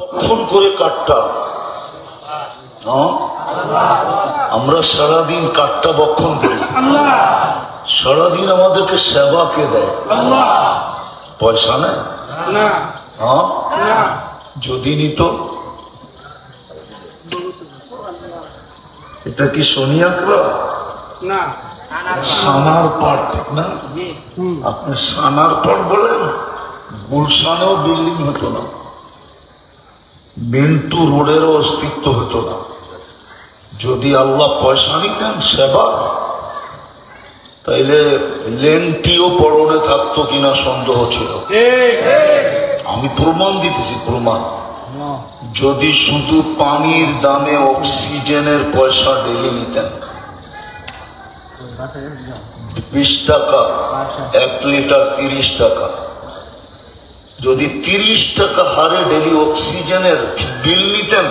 কতক্ষণ করে কাঠটা? আমরা সারাদিন কাঠটা বক্ষণ করি, সারাদিন আমাদেরকে সেবা কে দেয়? পয়সা নেয়? যদি নিত, এটা কি সোনিয়াকরা? সানার পাট, ঠিক না? আপনি সানার পাট বলেন, গুলশানেও বিল্ডিং হতো না, মিন্টু রোডেরও অস্তিত্ব হতো না, যদি আল্লাহ পয়সা নিতেন সেবা। তাইলে লেংটিও পরনে থাকতো কিনা সন্দেহ ছিল। আমি প্রমাণ দিতেছি, প্রমাণ। যদি শুধু পানির দামে অক্সিজেনের পয়সা ডেলি নিতেন, 20 টাকা 1 লিটার, 30 টাকা, যদি 30 টাকা হারে ডেলি অক্সিজেনের বিল নিতেন,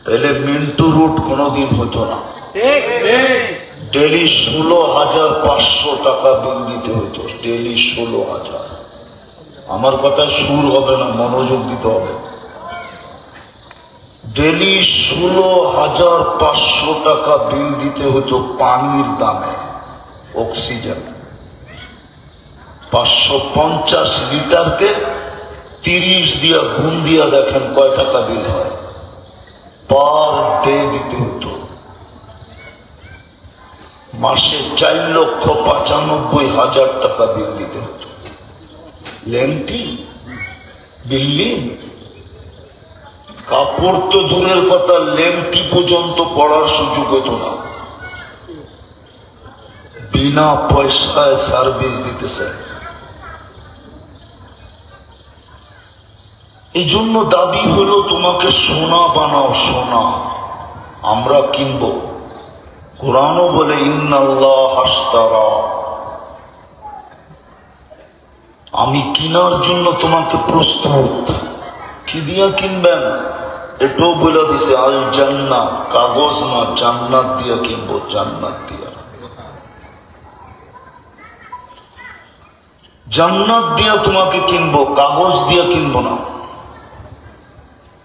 তাহলে মিন্টু রুট কোনদিন হতো না। ডেলি 16,500 টাকা বিল দিতে হতো, ডেলি 16,000। আমার কথায় সুর হবে না, মনোযোগ দিতে হবে। ডেলি 16,500 টাকা বিল দিতে হতো পানির দামে, অক্সিজেন। 550 লিটারকে 30 দিয়া গুণ দিয়া দেখেন কয় টাকা বিল হয়। পার ডে দিতে হতো। মাসে 4,95,000 টাকা বিল দিতে হতো। লেংটি, বিল্ডিং, কাপড় তো দূরের কথা, লেংটি পর্যন্ত পড়ার সুযোগ হতো না। বিনা পয়সায় সার্ভিস দিতেছে। এই জন্য দাবি হলো তোমাকে সোনা বানাও, সোনা আমরা কিনবো। কোরআনও বলে ইন্নাল্লাহ আশতারা, আমি কিনার জন্য তোমাকে প্রস্তুত। কি দিয়া কিনবেন? এটাও বলে দিছে আল জান্নাহ, কাগজ না, জান্নাত দিয়া কিনবো, জান্নাত দিয়া। জান্নাত দিয়া তোমাকে কিনবো, কাগজ দিয়া কিনবো না।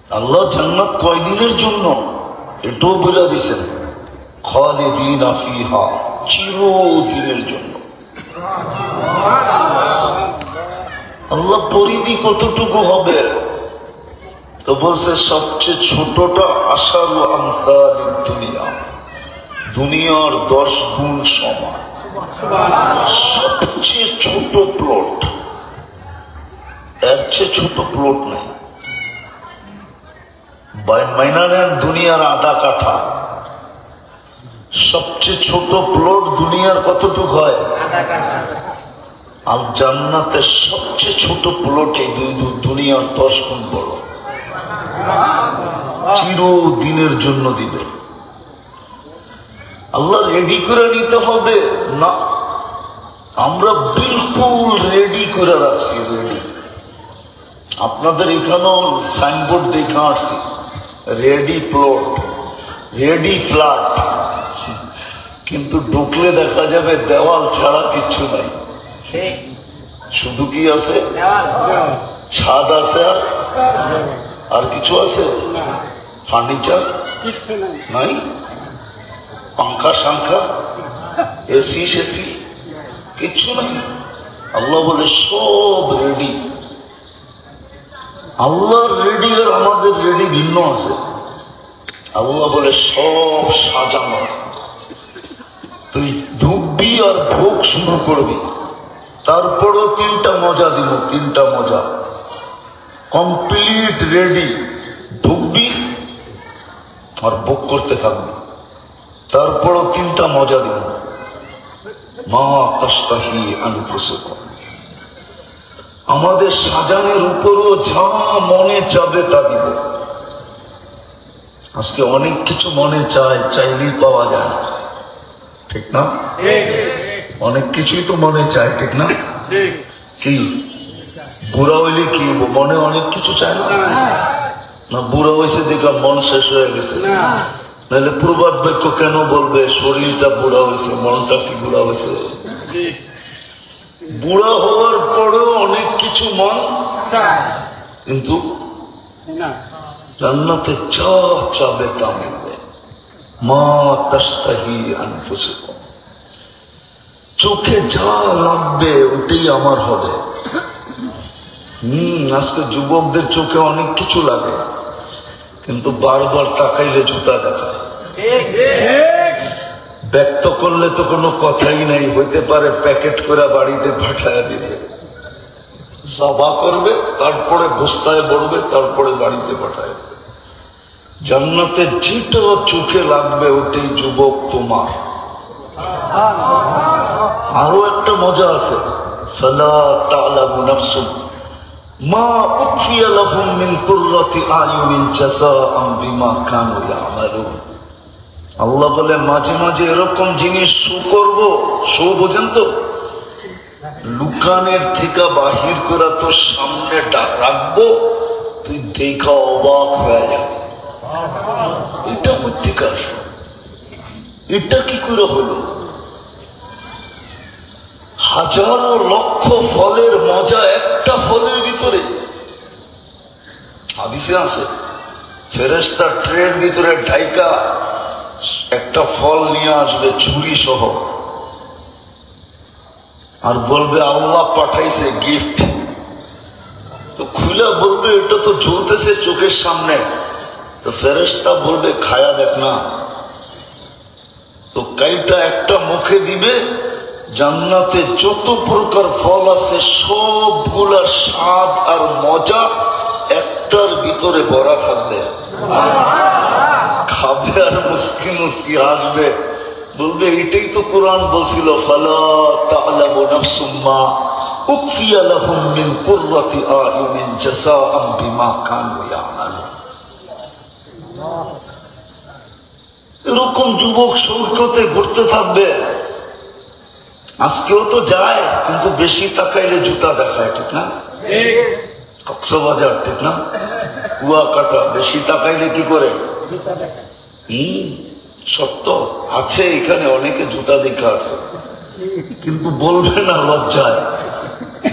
আল্লাহ জান্নাত কয়দিনের জন্য এটাও বলে দিছেন, খালিদিনা ফিহা, চিরদিনের জন্য। আল্লাহ পরিধি কতটুকু হবে? তো বলছে সবচেয়ে ছোটটা আশারু আমসালিদ দুনিয়া, দুনিয়ার 10 গুণ সমান। সবচেয়ে ছোট প্লট, এর চেয়ে ছোট প্লট নেই। মাইনা নেন দুনিয়ার আধা কাঠা, সবচেয়ে ছোট প্লট দুনিয়ার কতটুকু হয়? আর জান্নাতের সবচেয়ে ছোট প্লটে দুনিয়ার 10 গুণ বড়। চিরদিনের জন্য দিবে। আল্লাহ রেডি করে নিতে হবে না, আমরা বিলকুল রেডি করে রাখছি। রেডি, আপনাদের এখানেও সাইনবোর্ড দেখা আসছি, রেডি প্লট, রেডি ফ্ল্যাট, কিন্তু ঢুকলে দেখা যাবে দেওয়াল ছাড়া কিচ্ছু নাই। শুধু কি আছে? ছাদ আছে, আর কিছু আছে? ফার্নিচার নাই, পাঙ্খা সাংখা, এসি সেসি কিচ্ছু নাই। আল্লাহ বলে সব রেডি। আল্লাহর রেডি আর আমাদের রেডি ভিন্ন আছে। আল্লাহ বলে সব সাজানো, তুই ঢুকবি আর ভোগ শুরু করবি। তারপরও 3টা মজা দিব, 3টা মজা। কমপ্লিট রেডি, ঢুকবি আর ভোগ করতে থাকবি। তারপরও 3টা মজা দিব। মা তাশতাহি আনফুসুকুম, আমাদের সাজানের উপরও যা মনে চাবে তা দিব। আজকে অনেক কিছু মনে চায়, চাইলেই পাওয়া যায় না, ঠিক না? অনেক কিছুই তো মনে চায়, ঠিক না? কি বুড়া হইলে কি মনে অনেক কিছু চায় না? না বুড়া হয়েছে দেখে মন শেষ হয়ে গেছে? নাহলে প্রবাদ বাক্য কেন বলবে শরীরটা বুড়া হয়েছে, মনটা কি বুড়া হয়েছে? বুড়া হওয়ার পরেও অনেক কিছু মন, কিন্তু জান্নাতে যা চাবে তা মিলবে। মা তাশতাহি আনফুসুকুম, চোখে যা লাগবে ওটাই আমার হবে। আজকে যুবকদের চোখে অনেক কিছু লাগে, কিন্তু বারবার তাকাইলে জুতা দেখায়। ব্যক্ত করলে তো কোনো কথাই নাই, হইতে পারে প্যাকেট করে বাড়িতে পাঠায় দিবে, জবা করবে, তারপরে বস্তায় ভরবে, তারপরে বাড়িতে পাঠায় দেবে। জান্নাতে যেটা চোখে লাগবে ওটাই যুবক তোমার। আরো একটা মজা আছে, ফালা তা'লামু নাফসুন মা উখফিয়া লাহুম মিন কুররাতি আয়ুনিন জাযাআন বিমা কানু ইয়ামালুন। আল্লাহ বলে মাঝে মাঝে এরকম জিনিস শো করব, শো বোঝেন তো, লুকানের থেকে বাহির করা তো সামনে রাখবো, তুই দেখা অবাক হয়ে যাবে। এটা কোত্থেকে আসলো, এটা কি করে হলো? হাজারো লক্ষ ফলের মজা একটা ফলের ভিতরে। হাদিসে আছে ফেরেশতা ট্রের ভিতরে ঢাইকা একটা ফল নিয়ে আসবে ছুরি সহ, আর বলবে আল্লাহ পাঠাইছে গিফট। তো খুলে বলবে এটা তো ঝুলতেছে চোখের সামনে। তো ফেরেশতা বলবে খায়া দেখ না। তো কাইটা একটা মুখে দিবে, জান্নাতে যত প্রকার ফল আছে সবগুলার স্বাদ আর মজা একটার ভিতরে ভরা থাকবে। খাবে আর মুস্কি মুস্কি হাসবে, বলবে এটাই তো কোরআন বলছিল, ফালা তা'লামু নাফসুম মা উখফিয়া লাহুম মিন কুররাতি আয়ুনিন জাযাআন বিমা কানু ইয়ামালুন। এরকম যুবক সৈকতে ঘুরতে থাকবে। আজকেও তো যায়, কিন্তু বেশি তাকাইলে জুতা দেখায়, ঠিক না? কক্সবাজার, ঠিক না? কুয়াকাটা, বেশি তাকাইলে কি করে? সত্য আছে, এখানে অনেকে জুতা দেখা আছে, কিন্তু বলবে না লজ্জায়।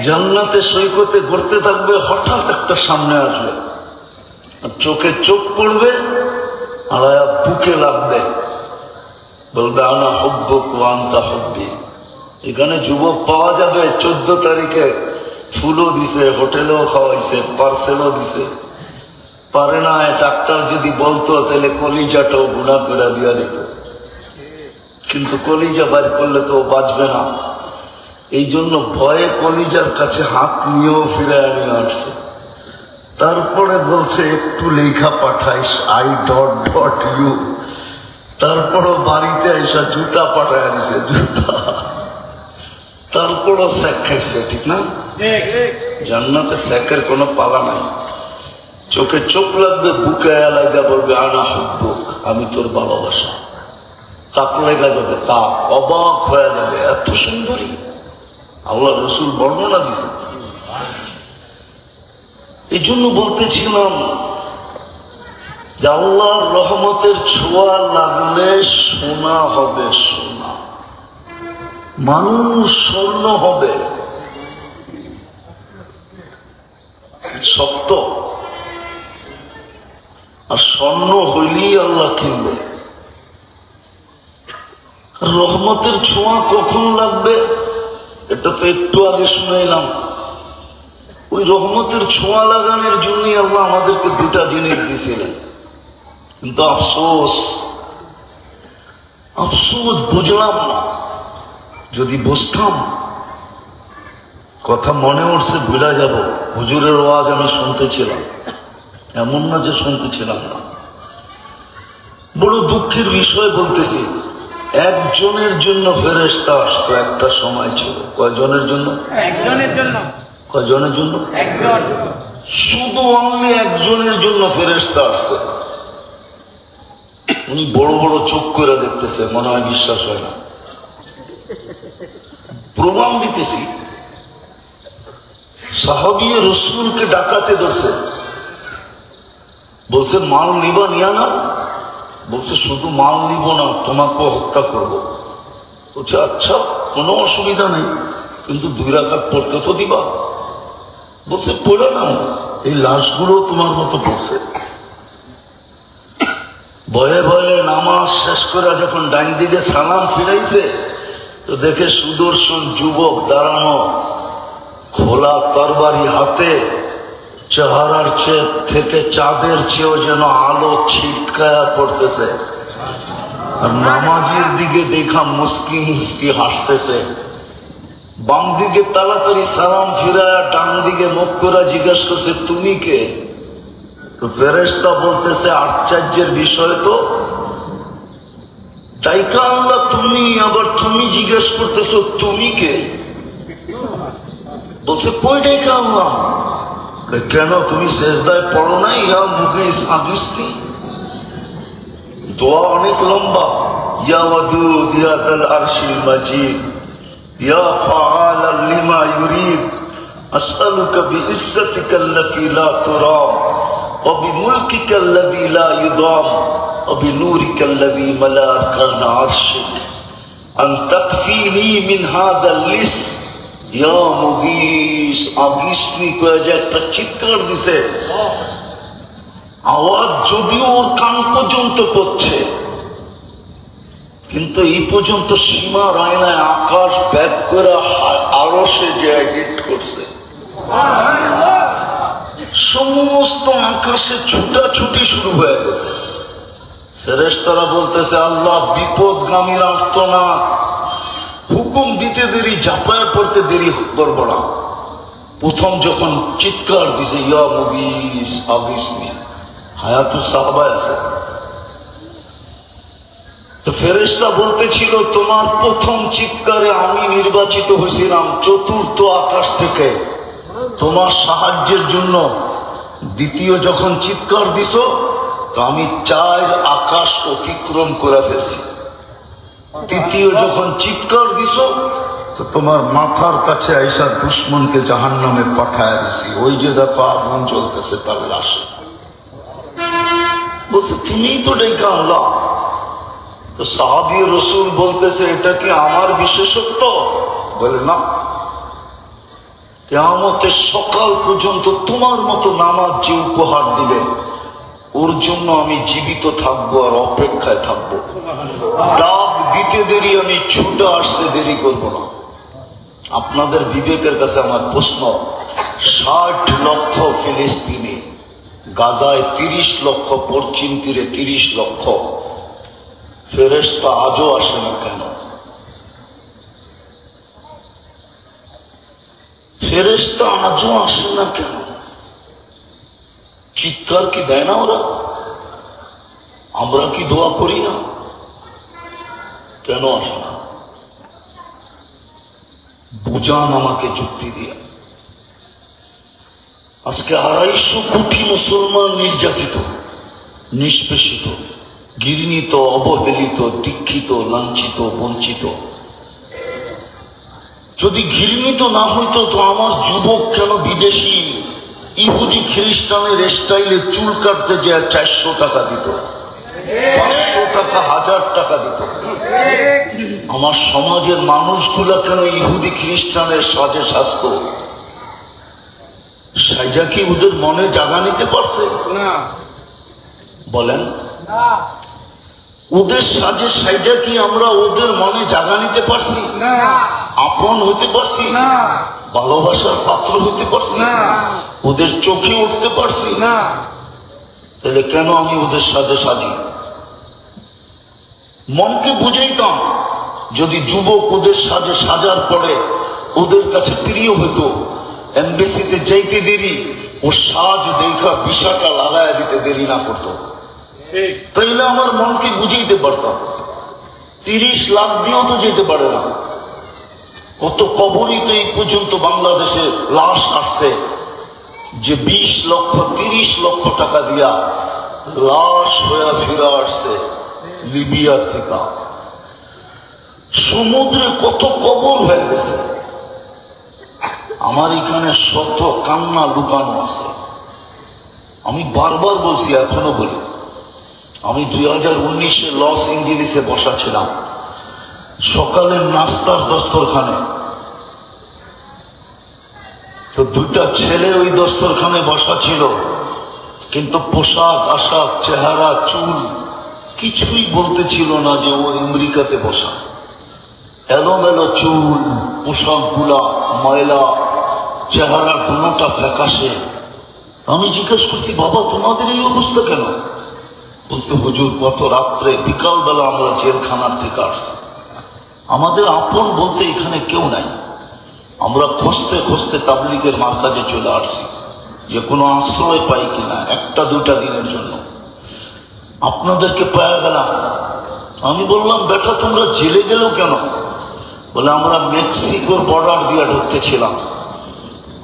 জান্নাতে সৈকতে ঘুরতে থাকবে, হঠাৎ একটা সামনে আসবে, চোখে চোখ পড়বে, আর বুকে লাগবে, বলবে আনা হুব্বুক ওয়া আনতা হুব্বি। এখানে যুবক পাওয়া যাবে 14 তারিখে ফুলও দিছে, হোটেলেও খাওয়াইছে, পার্সেলও দিছে। পারে না, ডাক্তার যদি বলতো তাহলে কলিজাটাও গুণা করে দিয়া দিত, কিন্তু কলিজা বাইর করলে তো বাঁচবে না। এই জন্য ভয়ে কলিজার কাছে হাত নিয়েও ফিরে নিয়ে আসছে। তারপরে বলছে একটু লেখা পাঠাইস, I.U। তারপরও বাড়িতে এসে জুতা পাঠায় দিছে, জুতা। তারপরও স্যাক খাইছে, ঠিক না? জান্নাতে স্যাকের কোনো পালা নাই। চোখে চোখ লাগবে, বুকে লাগা বলবে আনা হুব্বুক, আমি তোর ভালোবাসা। তাক লেগা যাবে, তা অবাক হয়ে যাবে, এত সুন্দরী। আল্লাহ রসুল বর্ণনা দিছে। এই জন্য বলতেছিলাম যে আল্লাহর রহমতের ছোঁয়া লাগলে সোনা হবে, সোনা। মানুষ স্বর্ণ হবে, সত্য। আর স্বর্ণ হইলেই আল্লাহ কিনবে। রহমতের ছোঁয়া কখন লাগবে, এটা তো একটু আগে শুনাইলাম। ওই রহমতের ছোঁয়া লাগানোর জন্যই আল্লাহ আমাদেরকে দুটা জিনিস দিয়েছিলেন। কিন্তু আফসোস বুঝলাম না। যদি বুঝতাম, কথা মনে উঠছে ভুলা যাব। হুজুরের ওয়াজ আমি শুনতেছিলাম, এমন না যে শুনতেছিলাম না। বড় দুঃখের বিষয় বলতেছি, একজনের জন্য ফেরেশতা আসতো, একটা সময় ছিল। কয়জনের জন্য? একজনের জন্য। কয়জনের জন্য? একজন। শুধু আমি একজনের জন্য ফেরেশতা আসছে। উনি বড় বড় চোখ করে দেখতেছে, মনে হয় বিশ্বাস হয় না। প্রমাণ দিতেছি, সাহাবী রাসূলকে ডাকাতে ধরছে, বলছে মাল নিবা, নিয়া না। বলছে শুধু মাল নিব না, তোমাকে হত্যা করবো। বলছে আচ্ছা, কোনো অসুবিধা নেই, কিন্তু 2 রাকাত পড়তে তো দিবা। বলছে পড়ে না। এই লাশগুলো তোমার মতো পড়ছে। ভয়ে ভয়ে নামাজ শেষ করে যখন ডাইন দিকে সালাম ফিরাইছে, তো দেখে সুদর্শন যুবক দাঁড়ানো, খোলা তরবারি হাতে, চেহারার থেকে চাঁদের চেয়েও যেন আলো ছিটকায়া পড়তেছে। আর নামাজের দিকে দেখা মুস্কি মুস্কি হাসতেছে। বাম দিকে তাড়াতাড়ি সালাম ফিরায়া ডান দিকে মুখ করে জিজ্ঞেস করছে, তুমি কে? তো ফেরেশতা বলতেছে, আশ্চর্যের বিষয় তো, ডাইকা আল্লাহ তুমি, আবার তুমি জিজ্ঞেস করতেছো তুমি কে? বলছে কই ডাইকা আল্লাহ? কেন তুমি সেজদায় পড়ো নাই? ইয়া মুখে সাগিস্তি, দোয়া অনেক লম্বা। ইয়া ওয়াদুদ ইয়া দাল আরশিল মাজিদ ইয়া ফাআলান লিমা ইউরিদ আসআলুকা বিইজ্জাতিকা আল্লাতী লা তুরাম ওয়া বিমুলকিকা আল্লাযী লা ইউদাম ওয়া বিনূরিকা আল্লাযী মালা আরকানা আরশিক আন তাকফিনি মিন হাযাল লিস ইয়া মুগীস। আগিসনি কয়ে যে একটা চিৎকার দিছে, আওয়াজ যদিও ওর কান পর্যন্ত পড়ছে, কিন্তু এই পর্যন্ত সীমার আয়নায় আকাশ ব্যাগ করে আরশে যে হিট করছে। সমস্ত আকাশে ছুটাছুটি শুরু হয়ে গেছে। ফেরেশতারা বলতেছে, আল্লাহ বিপদগামীর আর্তনাদ, হুকুম দিতে দেরি, ঝাঁপায় পড়তে দেরি করবো না। প্রথম যখন চিৎকার দিছে, ইয়া মুগীস আগিসনি, হায়াতু সাহাবায় আছে। তো ফেরেশতা বলতেছিল, তোমার প্রথম চিৎকারে আমি নির্বাচিত হয়েছিলাম চতুর্থ আকাশ থেকে তোমার সাহায্যের জন্য। দ্বিতীয় যখন চিৎকার দিছ, তো আমি 4 আকাশ অতিক্রম করে ফেলছি। তৃতীয় যখন চিৎকার দিছ, তো তোমার মাথার কাছে আইসা দুশ্মনকে জাহান্নামে পাঠায় দিছি। ওই যে দেখো আগুন জ্বলতেছে তার লাশে। বলছে তুমিই তো ডেকে আল্লাহ। তো সাহাবী রসুল বলতেছে, এটা কি আমার বিশেষত্ব? বলে না, কিয়ামতের সকাল পর্যন্ত তোমার মতো নামাজ যে উপহার দিবে, ওর জন্য আমি জীবিত থাকবো আর অপেক্ষায় থাকবো। ডাক দিতে দেরি, আমি ছুটে আসতে দেরি করবো না। আপনাদের বিবেকের কাছে আমার প্রশ্ন, 60 লক্ষ ফিলিস্তিনি, গাজায় 30 লক্ষ, পশ্চিম তীরে 30 লক্ষ, ফেরেশতা আজও আসে না কেন? ফেরেশতা আজও আসে না কেন? চিৎকার কি দেয় না ওরা? আমরা কি দোয়া করি না? কেন আসে না? বুঝান আমাকে যুক্তি দিয়ে। আজকে 250 কোটি মুসলমান নির্যাতিত, নিষ্পেষিত, ঘৃণিত, অবহেলিত, দীক্ষিত, লাঞ্ছিত, বঞ্চিত। যদি ঘৃণিত না হইতো, তো আমার যুবক কেন বিদেশি ইহুদি খ্রিস্টানের স্টাইলে চুল কাটতে যে 400 টাকা দিত, 500 টাকা, 1000 টাকা দিত? আমার সমাজের মানুষগুলা কেন ইহুদি খ্রিস্টানের সাজে সাজত? সাইজা কি ওদের মনে জাগা নিতে পারছে? বলেন, ওদের সাজে সাইজা কি আমরা ওদের মনে জাগা নিতে পারছি? আপন হইতে পারছি? ভালোবাসার পাত্র হইতে পারছি? ওদের চোখে উঠতে পারছি? তাহলে কেন আমি ওদের সাজে সাজি? মনকে বুঝাইতাম, যদি যুবক ওদের সাজে সাজার পরে ওদের কাছে প্রিয় হইতো, এমবেসিতে যাইতে দেরি, ও সাজ দেখা বিষাটা লাগায় দিতে দেরি না করতো, তাইলে আমার মনকে বুঝাইতে পারতাম। 30 লাখ দিয়েও তো যেতে পারে না। কত কবরই তো এই পর্যন্ত বাংলাদেশে লাশ আসছে, যে 20 লক্ষ 30 লক্ষ টাকা দিয়া লাশ হয়ে ফিরে আসছে লিবিয়ার থেকে। সমুদ্রে কত কবর হয়ে গেছে। আমার এখানে শত কান্না লুকানো আছে। আমি বারবার বলছি, এখনো বলি, আমি 2019-এ লস এঞ্জেলিসে বসা ছিলাম। সকালের নাস্তার দস্তরখানে তো দুইটা ছেলে ওই দস্তরখানে বসা ছিল, কিন্তু পোশাক আশাক চেহারা চুল কিছুই বলতে ছিল না যে ও আমেরিকাতে বসা। এলোমেলো চুল, পোশাক গুলা ময়লা, চেহারা দুটা ফ্যাকাশে। আমি জিজ্ঞেস করছি, বাবা তোমাদের এই অবস্থা কেন? বলছে, হুজুর গত রাত্রে বিকালবেলা আমরা জেলখানার থেকে আসছি, আমাদের আপন বলতে এখানে কেউ নাই। আমরা খুঁজতে খুঁজতে তাবলিগের মার্কাজে চলে আসছি যে কোনো আশ্রয় পাই কিনা একটা দুটা দিনের জন্য। আপনাদেরকে পাওয়া গেলাম। আমি বললাম, বেটা তোমরা জেলে গেলেও কেন? বলে, আমরা মেক্সিকোর বর্ডার দিয়ে ঢুকতেছিলাম।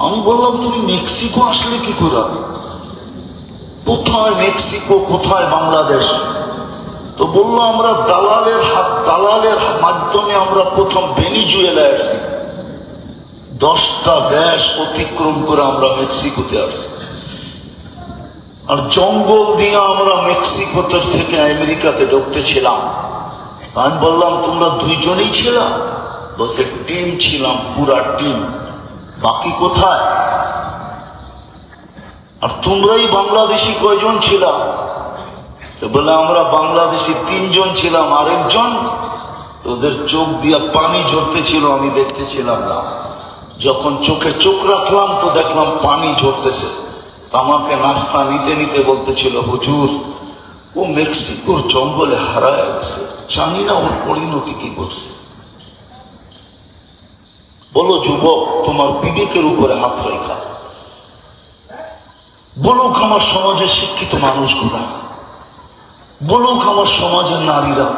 আমি বললাম, তুমি মেক্সিকো আসলে কি করে? কোথায় মেক্সিকো, কোথায় বাংলাদেশ? তো বললো, আমরা দালালের মাধ্যমে আমরা প্রথম ভেনিজুয়েলায় আসছি, 10টা দেশ অতিক্রম করে আমরা মেক্সিকোতে আসছি, আর জঙ্গল দিয়ে আমরা মেক্সিকোতে থেকে আমেরিকাতে ঢুকতেছিলাম। আমি বললাম, তোমরা দুইজনেই ছিলা? বলছে, টিম ছিলাম, পুরা টিম। বাকি কোথায়? আর তোমরাই বাংলাদেশি কয়জন ছিলা? বলে, আমরা বাংলাদেশি 3 জন ছিলাম, আরেকজন তোদের চোখ দিয়া পানি ঝরতেছিল, আমি দেখতেছিলাম না। যখন চোখে চোখ রাখলাম তো দেখলাম পানি ঝরতেছে। আমাকে নাস্তা নিতে নিতে বলতেছিল, হুজুর ও মেক্সিকোর জঙ্গলে হারায় গেছে, জানি না ওর পরিণতি কি করছে। বলো যুবক, তোমার বিবেকের উপরে হাত রেখা বলুক আমার সমাজের শিক্ষিত মানুষগুলা, বলুক আমার সমাজের নারীরা,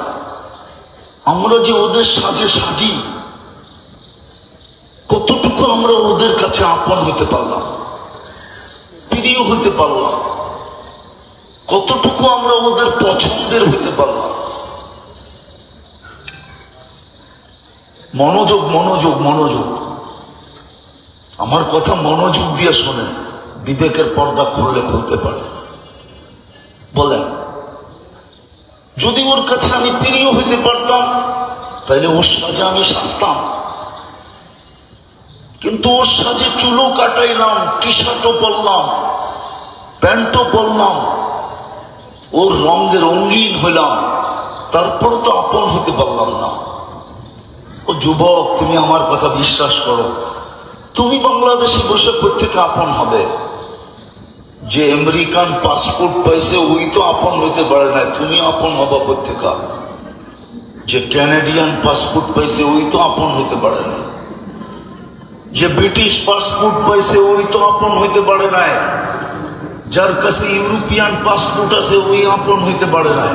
আমরা যে ওদের সাজে সাজি, কতটুকু আমরা ওদের কাছে আপন হইতে পারলাম, প্রিয় হইতে পারলাম, কতটুকু আমরা ওদের পছন্দের হইতে পারলাম। মনোযোগ মনোযোগ মনোযোগ, আমার কথা মনোযোগ দিয়ে শোনেন, বিবেকের পর্দা খুললে খুলতে পারে। বলেন, যদি ওর কাছে আমি প্রিয় হইতে পারতাম তাহলে ওর সাজে আমি সাজতাম, কিন্তু ওর সাজে চুলও কাটাইলাম, টি শার্টও পরলাম, প্যান্টও পরলাম, ওর রঙে রঙিন হইলাম, তারপর তো আপন হতে পারলাম না। ও যুবক, তুমি আমার কথা বিশ্বাস করো, তুমি বাংলাদেশে বসে প্রত্যেকে আপন হবে। যে আমেরিকান পাসপোর্ট পাইছে ওই তো আপন হইতে পারে না, তুমি আপন হবা প্রত্যেকা। যে ক্যানাডিয়ান পাসপোর্ট পাইছে ওই তো আপন হইতে পারে না, যে ব্রিটিশ পাসপোর্ট পাইছে ওই তো আপন হইতে পারে না, যার কাছে ইউরোপিয়ান পাসপোর্ট আছে ওই আপন হইতে পারে না।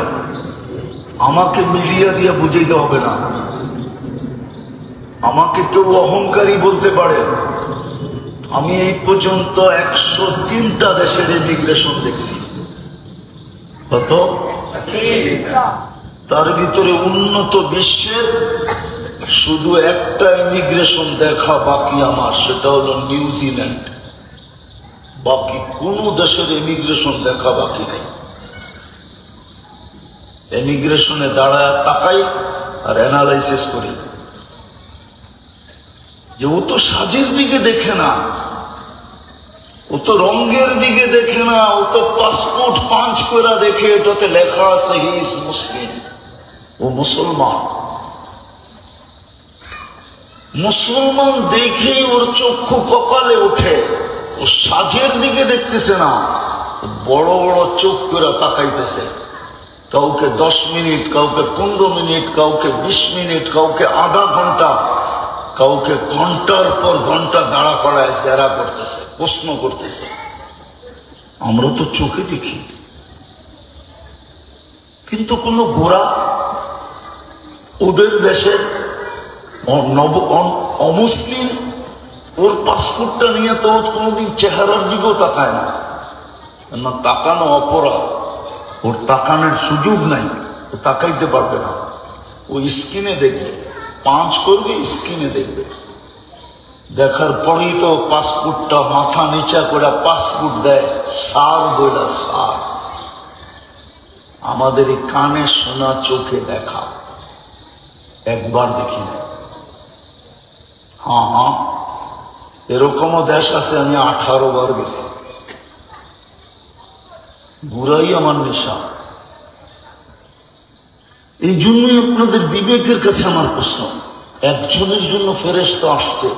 আমাকে মিডিয়া দিয়ে বুঝাইতে হবে না, আমাকে কেউ অহংকারী বলতে পারে। আমি এই পর্যন্ত 103টা দেশের ইমিগ্রেশন দেখছি। কত? তার ভিতরে উন্নত বিশ্বের শুধু একটা ইমিগ্রেশন দেখা বাকি আমার, সেটা হলো নিউজিল্যান্ড। বাকি কোন দেশের ইমিগ্রেশন দেখা বাকি নেই। ইমিগ্রেশনে দাঁড়ায় তাকাই আর অ্যানালাইসিস করি যে ও তো সাজের দিকে দেখে না, ও তো রঙের দিকে দেখে না, ও তো পাসপোর্ট পাঁচ করে দেখে, এটাতে লেখা আছে হি ইজ মুসলিম, ও মুসলমান। মুসলমান দেখেই ওর চক্ষু কপালে ওঠে, ও সাজের দিকে দেখতেছে না, বড় বড় চোখ করে তাকাইতেছে। কাউকে 10 মিনিট, কাউকে 15 মিনিট, কাউকে 20 মিনিট, কাউকে আধা ঘন্টা, কাউকে ঘন্টার পর ঘন্টা দাঁড়া করায় জেরা করতেছে, প্রশ্ন করতেছে। আমরা তো চোখে দেখি, কিন্তু কোন গোড়া ওদের দেশের অমুসলিম ওর পাসপোর্টটা নিয়ে তো কোনোদিন চেহারার দিকেও তাকায় না। তাকানো অপরাধ, ওর তাকানোর সুযোগ নাই, ও তাকাইতে পারবে না। ও স্ক্রিনে দেখবে, পাঁচ করবে, স্ক্রিনে দেখবে, দেখার পরেই তো পাসপোর্টটা মাথা নিচা করে পাসপোর্ট দেয়, সার বইলা সার। আমাদের এই কানে শোনা, চোখে দেখা, একবার দেখি না। হ্যাঁ, এরকমও দেশ আছে আমি 18 বার গেছি, ঘুরাই আমার নেশা। এই জন্যই আপনাদের বিবেকের কাছে আমার প্রশ্ন, একজনের জন্য ফেরেশতা আসছে,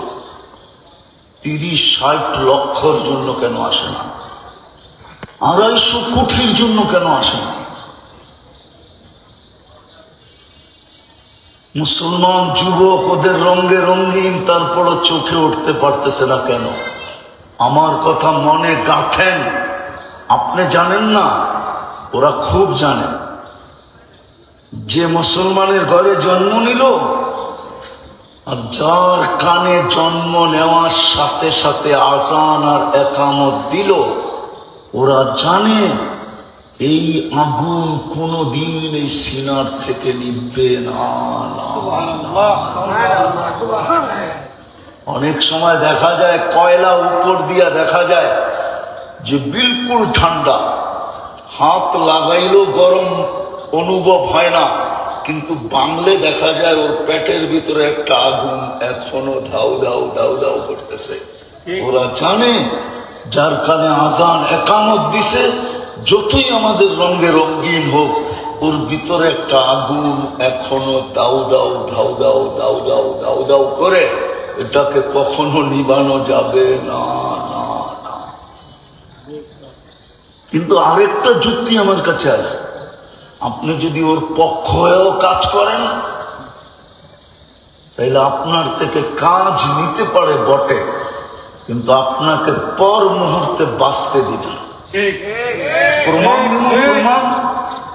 30-60 লক্ষর জন্য কেন আসে না? 250 কোটির জন্য কেন আসে না? মুসলমান যুবক ওদের রঙে রঙিন, তারপরও চোখে উঠতে পারতেছে না কেন? আমার কথা মনে গাঁথেন। আপনি জানেন না, ওরা খুব জানে। যে মুসলমানের ঘরে জন্ম নিল আর যার কানে জন্ম নেওয়ার সাথে সাথে আজান আর একামত দিল, ওরা জানে এই আগুন কোনদিন এই সিনার থেকে নিভবে না। অনেক সময় দেখা যায় কয়লা উপর দিয়া দেখা যায় যে বিলকুল ঠান্ডা, হাত লাগাইলেও গরম অনুভব হয় না, কিন্তু বাংলে দেখা যায় ওর পেটের ভিতরে একটা আগুন এখনো ধাউ ধাউ ধাউ ধাউ করতেছে। ওরা জানে যার কানে আজান একামত দিছে, যতই আমাদের রঙে রঙিন হোক, ওর ভিতরে একটা আগুন এখনো দাউ দাউ ধাউ দাউ দাউ দাউ দাউ দাউ করে, এটাকে কখনো নিবানো যাবে না না না। কিন্তু আরেকটা যুক্তি আমার কাছে আছে, আপনি যদি ওর পক্ষ হয়েও কাজ করেন তাহলে আপনার থেকে কাজ নিতে পারে বটে, কিন্তু আপনাকে পর মুহূর্তে বাঁচতে দিবে। প্রমাণ প্রমাণ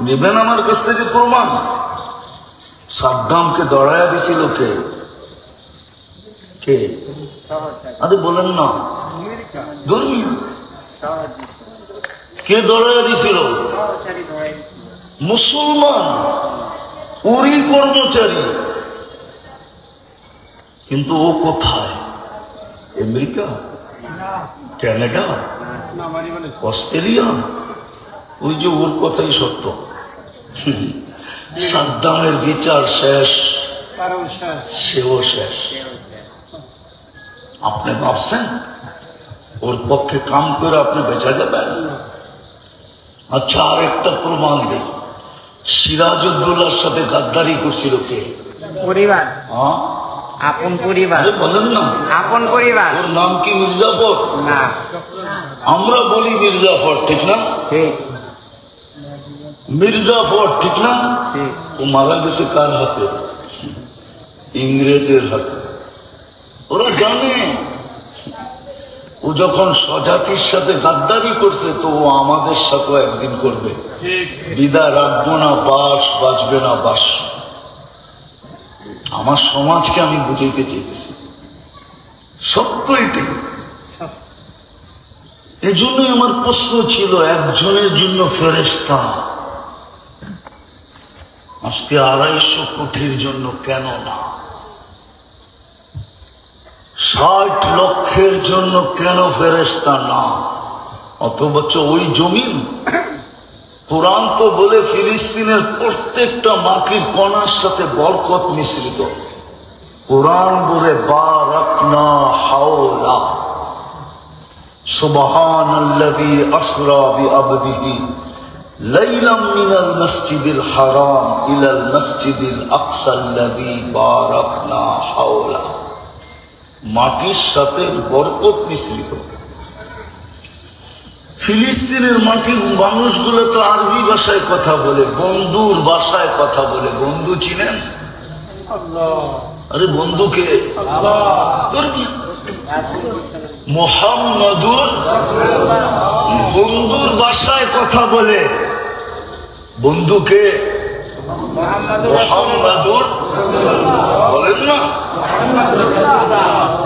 নেবেন আমার কাছ থেকে প্রমাণ। সাদ্দামকে দড়াইয়া দিছিল কে? কে? আরে বলেন না, ধর্মীয় কে দড়াইয়া দিছিল? মুসলমান, ওরই কর্মচারী। কিন্তু ও কোথায়? America, Canada, Australia? ওই যে ওর কথাই সত্য। সাদ্দামের বিচার শেষ, সেও শেষ। আপনি ভাবছেন ওর পক্ষে কাম করে আপনি বেঁচে যাবেন? আচ্ছা, আর একটা প্রমাণ দিই। সিরাজউদ্দৌলার সাথে গাদ্দারি করছিল কে? পরিবার, আপন পরিবার। বলেন না, আপন পরিবার। ওর নাম কি মির্জাফর? না, আমরা বলি মির্জাফর, ঠিক না? ঠিক। মির্জাফর, ঠিক না? ও মারা গেছে কার হাতে? ইংরেজের হাতে। ওরা জানে ও যখন স্বজাতির সাথে গাদ্দারি করছে, তো ও আমাদের সাথে একদিন করবে। বিদায় রাখবো না বাস, বাঁচবে না বাস। আমার সমাজকে আমি বুঝাইতে চাইতেছি, সত্য এটাই। এজন্যই আমার প্রশ্ন ছিল, একজনের জন্য ফেরেশতা, আজকে 250 কোটির জন্য কেন না? 60 লক্ষের জন্য কেন ফেরেশতা না? অথচ ওই জমিন, কোরআন তো বলে ফিলিস্তিনের প্রত্যেকটা মাটির কণার সাথে বরকত মিশ্রিত। কোরআন বলে বারাকনা হাওলা, সুবহানাল্লাযী আসরা বিআবদিহি লাইলাম মিনাল মসজিদিল হারাম ইলাল মসজিদিল আকসাল্লাযী বারাকনা হাওলা। মাটির সাথে বরকত মিশ্রিত। ফিলিস্তিনের মাটির মানুষগুলো তো আরবি ভাষায় কথা বলে, বন্ধুর ভাষায় কথা বলে। বন্ধু চিনেন? আরে বন্ধুকে মুহাম্মাদুর, বন্ধুর ভাষায় কথা বলে। বন্ধুকে মুহাম্মাদুর বলেন না?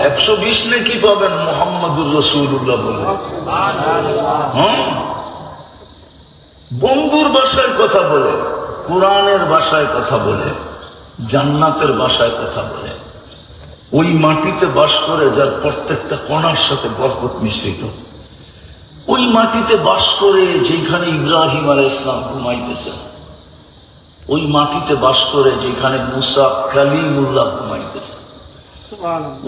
120 নাকি পাবেন মুহাম্মাদুর রাসূলুল্লাহ বলে। বন্ধুর ভাষায় কথা বলে, কোরআনের ভাষায় কথা বলে, জান্নাতের ভাষায় কথা বলে। ওই মাটিতে বাস করে যার প্রত্যেকটা কণার সাথে বরকত মিশ্রিত। ওই মাটিতে বাস করে যেখানে ইব্রাহিম আলাইহিস সালাম ঘুমাইতেছেন, ওই মাটিতে বাস করে যেখানে মুসা কালিমুল্লাহ ঘুমাইতেছেন,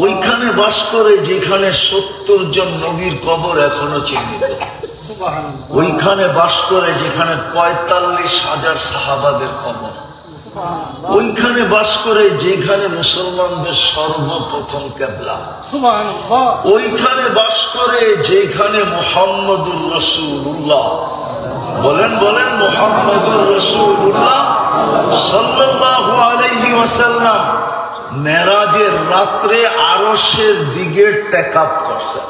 ওইখানে বাস করে যেখানে 70 জন নবীর কবর এখনো চিহ্নিত, ওইখানে বাস করে যেখানে 45,000 সাহাবাদের কবর, ওইখানে বাস করে যেখানে মুসলমানদের সর্বপ্রথম কেবলা, ওইখানে বাস করে যেখানে মুহাম্মদুর রাসূলুল্লাহ, বলেন বলেন মুহাম্মদুর রাসূলুল্লাহ সাল্লাল্লাহু আলাইহি ওয়াসাল্লাম মেরাজের রাত্রে আরশের দিকে টেকআপ করছেন।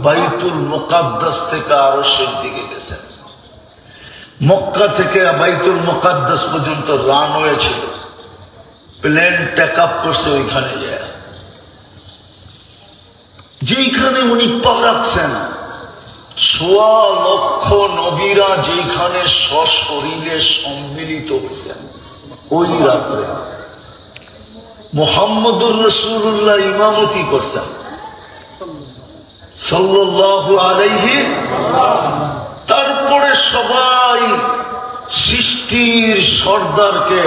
বাইতুল মুকাদ্দাস থেকে আরশের দিকে গেছেন। মক্কা থেকে বাইতুল মুকাদ্দাস পর্যন্ত রানওয়ে ছিল, প্লেন টেকআপ করছে ওইখানে যায়। যেখানে উনি পা রাখছেন 1.25 লক্ষ নবীরা যেখানে সশরীরে সম্মিলিত হয়েছেন, ওই রাত্রে মুহাম্মদুর রাসূলুল্লাহ ইমামতি করছেন সাল্লাল্লাহু আলাইহি। তারপরে সবাই সৃষ্টির সর্দারকে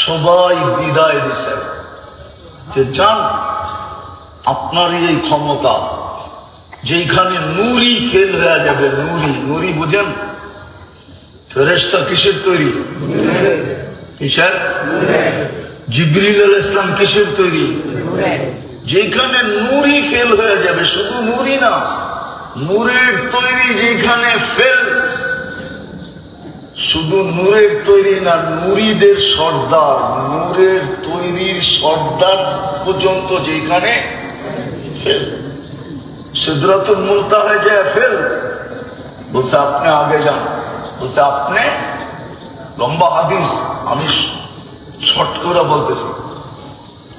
সবাই বিদায় দিচ্ছেন যে যান, আপনারই এই ক্ষমতা, যেখানে নূরই ফেল হয়ে যাবে। নূরি, নূরি বুঝেন? ফেরেশতা কিসের তৈরি? কিসের? জিবরিল আলাইহিস সালাম কিসের তৈরি? যেখানে নূরই ফেল হয়ে যাবে, শুধু নূরই না, নূরের তৈরি যেখানে ফেল, শুধু নূরের তৈরি না, নূরীদের সর্দার, নূরের তৈরির সর্দার পর্যন্ত যেখানে ফেল, সিদরাতুল মুনতাহায় যায় ফেল। বলছে আপনি আগে যান, বলছে আপনি, লম্বা হাদিস আমি শর্ট করে বলতেছি,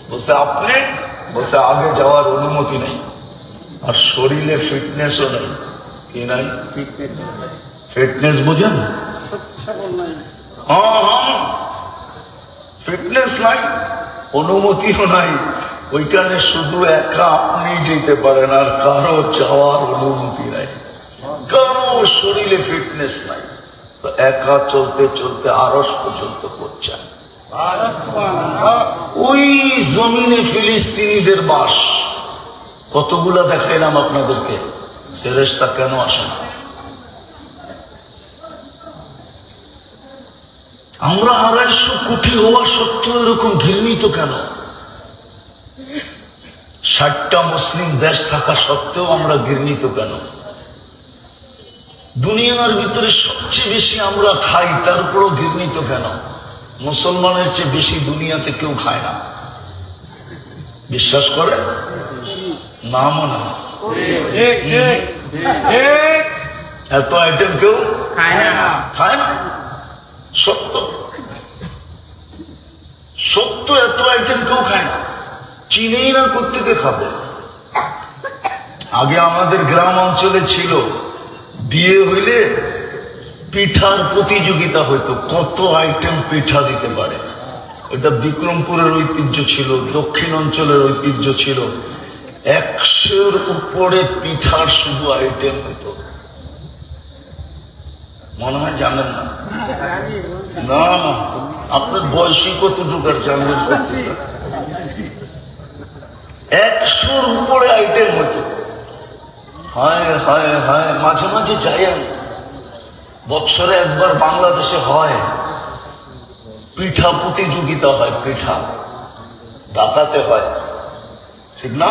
বলছে আপনি, বলছে আগে যাওয়ার অনুমতি নেই, আর শরীরে ফিটনেসও নেই। কি নাই? ফিটনেস বুঝেন? হ্যাঁ, ফিটনেস নাই, অনুমতিও নাই। ওইখানে শুধু একা আপনি যেতে পারেন, আর কারো যাওয়ার অনুমতি নাই, কারো শরীরে ফিটনেস নাই। তো একা চলতে চলতে আরশ পর্যন্ত পৌঁছান। ওই জমিনে ফিলিস্তিনিদের বাস, কতগুলা দেখাইলাম আপনাদেরকে। ফেরেশতা কেন আসে না? আমরা 250 কোটি হওয়া সত্ত্বেও এরকম ঘৃণিত কেন? 60টা মুসলিম দেশ থাকা সত্ত্বেও আমরা ঘৃণিত কেন? দুনিয়ার ভিতরে সবচেয়ে বেশি আমরা খাই, তারপরও ঘৃণিত কেন? মুসলমানের চেয়ে বেশি দুনিয়াতে কেউ খায় না, বিশ্বাস করে না? মনে এত আইটেম কেউ খায় না, সত্য সত্য, এত আইটেম কেউ খায় না, চিনেই না কোত্থেকে খাবে। আগে আমাদের গ্রাম অঞ্চলে ছিল, বিয়ে হইলে পিঠার প্রতিযোগিতা হইতো, কত আইটেম পিঠা দিতে পারে। এটা বিক্রমপুরের ঐতিহ্য ছিল, দক্ষিণ অঞ্চলের ঐতিহ্য ছিল। 100-র উপরে পিঠার শুধু আইটেম হইতো। মনে হয় জানেন না? না না, আপনার বয়সী কতটুকু আর জানবেন? 100-র উপরে আইটেম হইতো। হায় হায় হায়, মাঝে মাঝে যাই আমি, বছরে একবার বাংলাদেশে হয় পিঠা প্রতিযোগিতা হয়, পিঠা ঢাকাতে হয়, ঠিক না?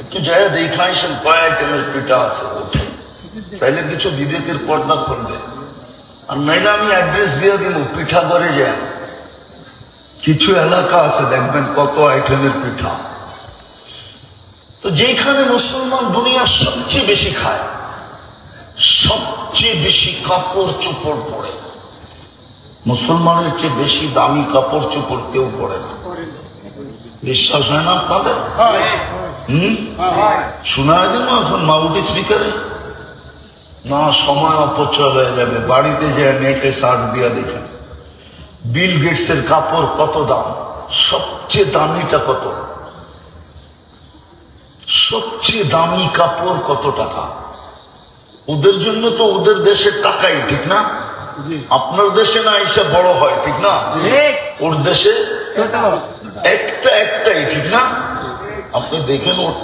একটু যাই দেখা আসেন কয় আইটেমের পিঠা আছে, ওঠে তাইলে কিছু বিবেকের পর্দা খুলবে। আর নাইলে আমি অ্যাড্রেস দিয়ে দিব, পিঠা করে যায়। কিছু এলাকা আছে দেখবেন কত আইটেমের পিঠা। তো যেখানে মুসলমান দুনিয়ার সবচেয়ে বেশি খায়, সবচেয়ে বেশি কাপড় চোপড় পরে, মুসলমানের চেয়ে বেশি দামি কাপড় চোপড় কেউ পরে না। বিশ্বাস হয় না আপনাদের? শোনায় দেবো এখন মাউটি স্পিকারে? না, সময় অপচয় হয়ে যাবে। বাড়িতে যে নেটে সার্চ দিয়া দেখেন বিল গেটসের কাপড় কত দাম, সবচেয়ে দামিটা কত, সবচেয়ে দামি কাপড় কত টাকা। ওদের জন্য তো ওদের দেশের টাকাই, ঠিক না? আপনার দেশে না এসে বড় হয়, ঠিক না? ওর দেশে একটাই, ঠিক না? আপনি দেখেন ওর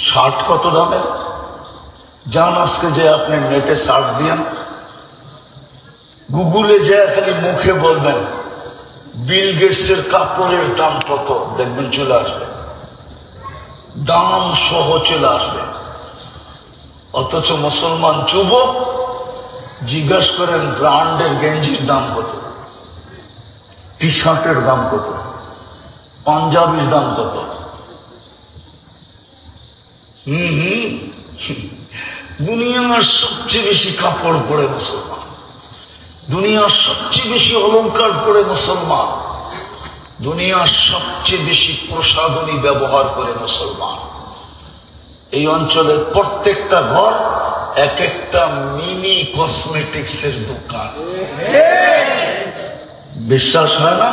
শার্ট কত দামের। যান আজকে যে আপনি নেটে সার্চ দিয়েন, গুগলে যে খালি মুখে বলবেন বিল গেটসের কাপড়ের দাম কত, দেখবেন চলে আসবে, দাম সহ চলে আসবে। অথচ মুসলমান যুবক জিজ্ঞাসা করেন ব্র্যান্ডের গেঞ্জির দাম কত, টি শার্টের দাম কত, পাঞ্জাবির দাম কত। দুনিয়ার সবচেয়ে বেশি কাপড় পরে মুসলমান, দুনিয়ার সবচেয়ে বেশি অলংকার পরে মুসলমান, দুনিয়ার সবচেয়ে বেশি প্রসাধনী ব্যবহার করে মুসলমান। এই অঞ্চলের প্রত্যেকটা ঘর এক একটা মিনি কসমেটিক্স এর দোকান। বিশ্বাস হয় না?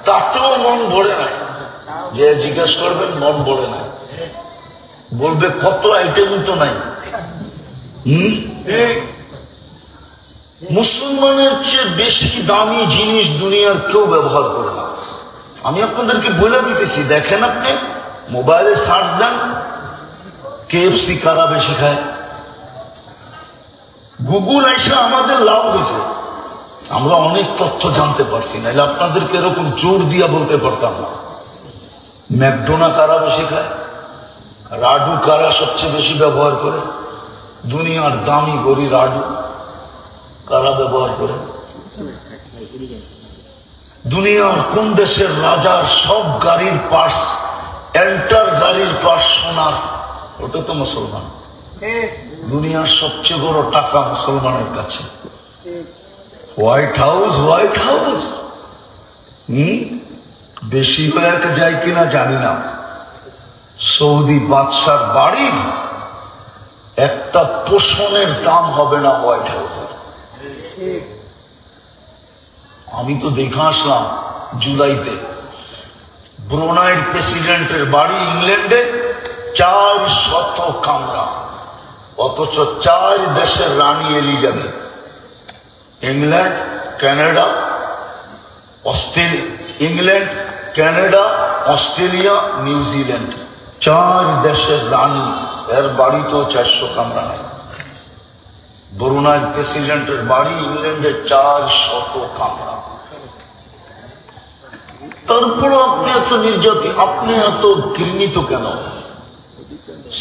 তাতেও মন ভরে নাই। যে জিজ্ঞাসা করবেন মন ভরে নাই, বলবে কত আইটেম তো নাই। মুসলমানের চেয়ে বেশি দামি জিনিস দুনিয়ার কেউ ব্যবহার করে না। আমি আপনাদেরকে বলে দিতেছি, দেখেন আপনি মোবাইলে সার্চ দেন KFC কারা বেশি খায়, গুগল এসে আমাদের লাভ হয়েছে, আমরা অনেক তথ্য জানতে পারছি, নাহলে আপনাদেরকে এরকম জোর দিয়া বলতে পারতাম না। ম্যাকডোনা কারা বেশি খায়, রাডু কারা সবচেয়ে বেশি ব্যবহার করে, দুনিয়ার দামি গড়ি রাডু কারা ব্যবহার করে, দুনিয়ার কোন দেশের রাজার সব গাড়ির পার্টস, এন্টার গাড়ির পার্টস সোনার, ওটা তো মুসলমান। দুনিয়ার সবচেয়ে বড় টাকা মুসলমানের কাছে। হোয়াইট হাউস বেশি হয়ে যায় কিনা জানি না, সৌদি বাদশার বাড়ির একটা পোষণের দাম হবে না হোয়াইট হাউসের। আমি তো দেখে আসলাম জুলাইতে, ব্রুনাইয়ের প্রেসিডেন্টের বাড়ি ইংল্যান্ডে 400 কামরা, অথচ 4 দেশের রানী Elizabeth, England, Canada, Australia, New Zealand, 4 দেশের রানী, এর বাড়ি তো 400 কামরা নেই। ব্রুনাইয়ের প্রেসিডেন্টের বাড়ি ইংল্যান্ডে 400 কামরা। তারপরও আপনি এত নির্যাতি, আপনি এত ঘৃণিত কেন?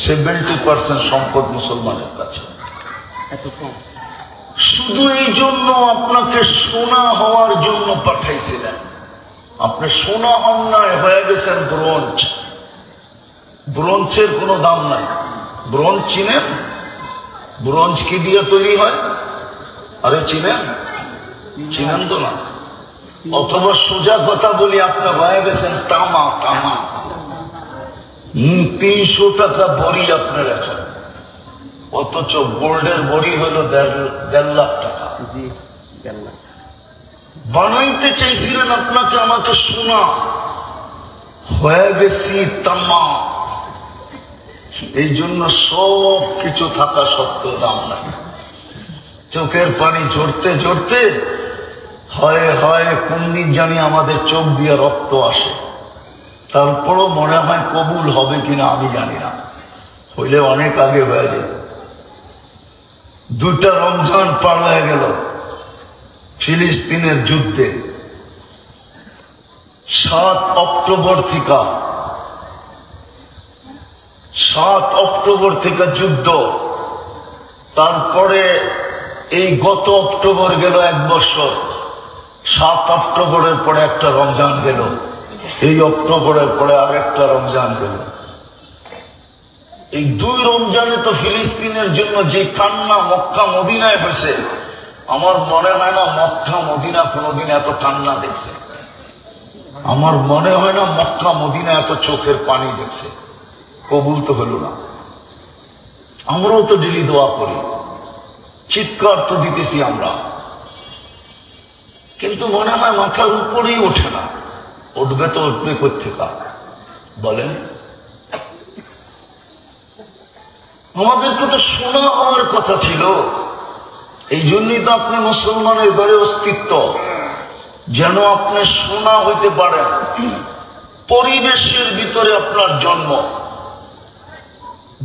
70% সম্পদ মুসলমানের কাছে। শুধু এই জন্য আপনাকে সোনা হওয়ার জন্য পাঠাইছিলেন, আপনি সোনা হন না, হয়ে গেছেন ব্রোঞ্জ। ব্রোঞ্জের কোনো দাম নাই। ব্রোঞ্জ চিনেন? ব্রোঞ্জ কি দিয়ে তৈরি হয়? আরে চিনেন তো না? অথবা সোজা কথা বলি, আপনি হয়ে গেছেন তামা। 300 টাকা বড়ি আপনি রাখেন, অথচ গোল্ডের বড়ি হলো 1.5 লাখ টাকা। বানাইতে চাইছিলেন আপনাকে আমাকে সোনা, হয়ে গেছি তামা। এই জন্য সব কিছু থাকা সত্ত্বেও দাম নাই। চোখের পানি ঝরতে হয় কোন দিন জানি আমাদের চোখ দিয়ে রক্ত আসে, তারপরও মনে হয় কবুল হবে কিনা আমি জানি না, হইলে অনেক আগে হয়ে যেত। 2টা রমজান পার হয়ে গেল ফিলিস্তিনের যুদ্ধে। 7 অক্টোবর থেকে যুদ্ধ, তারপরে এই গত অক্টোবর গেল 1 বছর, 7 অক্টোবরের পরে একটা রমজান গেল, এই অক্টোবরের পরে আরেকটা রমজান গেল। এই 2 রমজানে তো ফিলিস্তিনের জন্য যে কান্না মক্কা মদিনায় হয়েছে, আমার মনে হয় না মক্কা মদিনা কোনোদিন এত কান্না দেখছে। আমার মনে হয় না মক্কা মদিনা এত চোখের পানি দেখছে। কবুল তো হলো না। আমরাও তো ডেলি দোয়া করি, চিৎকার তো দিতেছি আমরা, কিন্তু মনে হয় মাথার উপরেই ওঠে না। উঠবে তো উঠবে কোথেকে বলেন? আমাদেরকে তো শোনা হওয়ার কথা ছিল। এই জন্যই তো আপনি মুসলমানের ঘরে অস্তিত্ব। যেন আপনি সোনা হইতে পারেন। পরিবেশের ভিতরে আপনার জন্ম,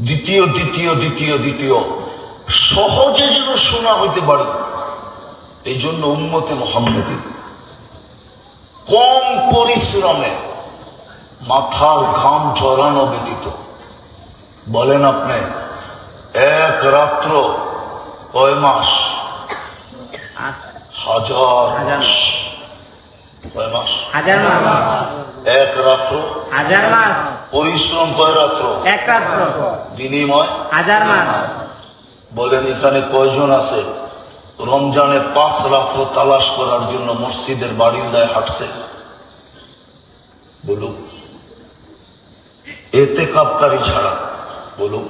দ্বিতীয় দ্বিতীয় দ্বিতীয় দ্বিতীয় সহজে যেন সোনা হইতে পারে। এই জন্য উম্মতে মুহাম্মদী কম পরিশ্রমে মাথার ঘাম ঝরানো ব্যতীত, বলেন আপনি এক রাত্র কয় মাস? 1000 মাস। কয় মাস? 1000 মাস। এক রাত্র 1000 মাস। পরিশ্রম কয় রাত্র? এক রাত্র। বিনিময় 1000 মাস। বলেন এখানে কয়জন আছে রমজানে 5 রাত্র তালাশ করার জন্য মসজিদের বারিন্দায় হাঁটছে? বলুন, এতেকাবকারী ছাড়া। বলুন,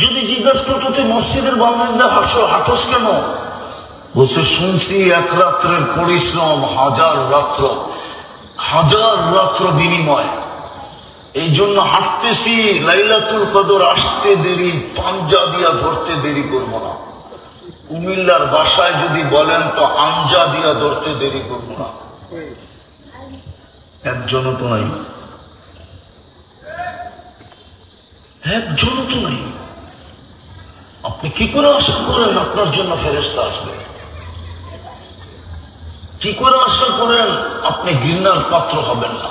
যদি জিজ্ঞাসা করতো তুই মসজিদের বারান্দায় হাঁটোস কেন? বলছে শুনছি এক রাত্রের পরিশ্রম 1000 রাত্র, 1000 রাত্র বিনিময়, এই জন্য হাঁটতেছি। লাইলাতুল কদর আসতে দেরি, পাঞ্জা দিয়া ধরতে দেরি করবো না। কুমিল্লার বাসায় যদি বলেন তো আঞ্জা দিয়া ধরতে দেরি করবো না। একজনও তো নাই, একজনও তো নাই। আপনি কি করে আশা করেন আপনার জন্য ফেরেশতা আসবে? কি করে আশা করেন আপনি ঘৃণার পাত্র হবেন না?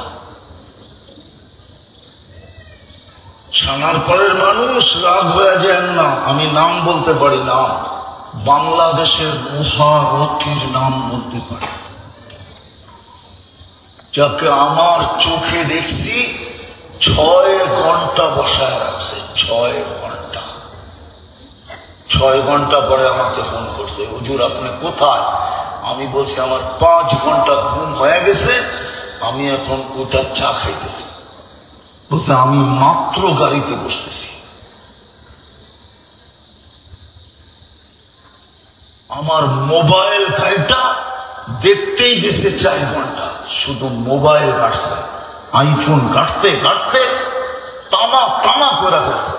ছানার পরের মানুষ রাগ হয়ে যান না, আমি নাম বলতে পারি না, বাংলাদেশের মহারথীর নাম বলতে পারি, যাকে আমার চোখে দেখছি 6 ঘন্টা বসায় রাখছে। 6 ঘন্টা। 6 ঘন্টা পরে আমাকে ফোন করছে, হুজুর আপনি কোথায়? আমি বলছি আমার 5 ঘন্টা ঘুম হয়ে গেছে, আমি এখন ওটা চা খাইতেছি। বলছে আমি মাত্র গাড়িতে বসতেছি। আমার মোবাইল গাড়িটা দেখতেই গেছে 4 ঘন্টা, শুধু মোবাইল কাটছে। আইফোন কাটতে কাটতে তামা তামা করে ফেলছে।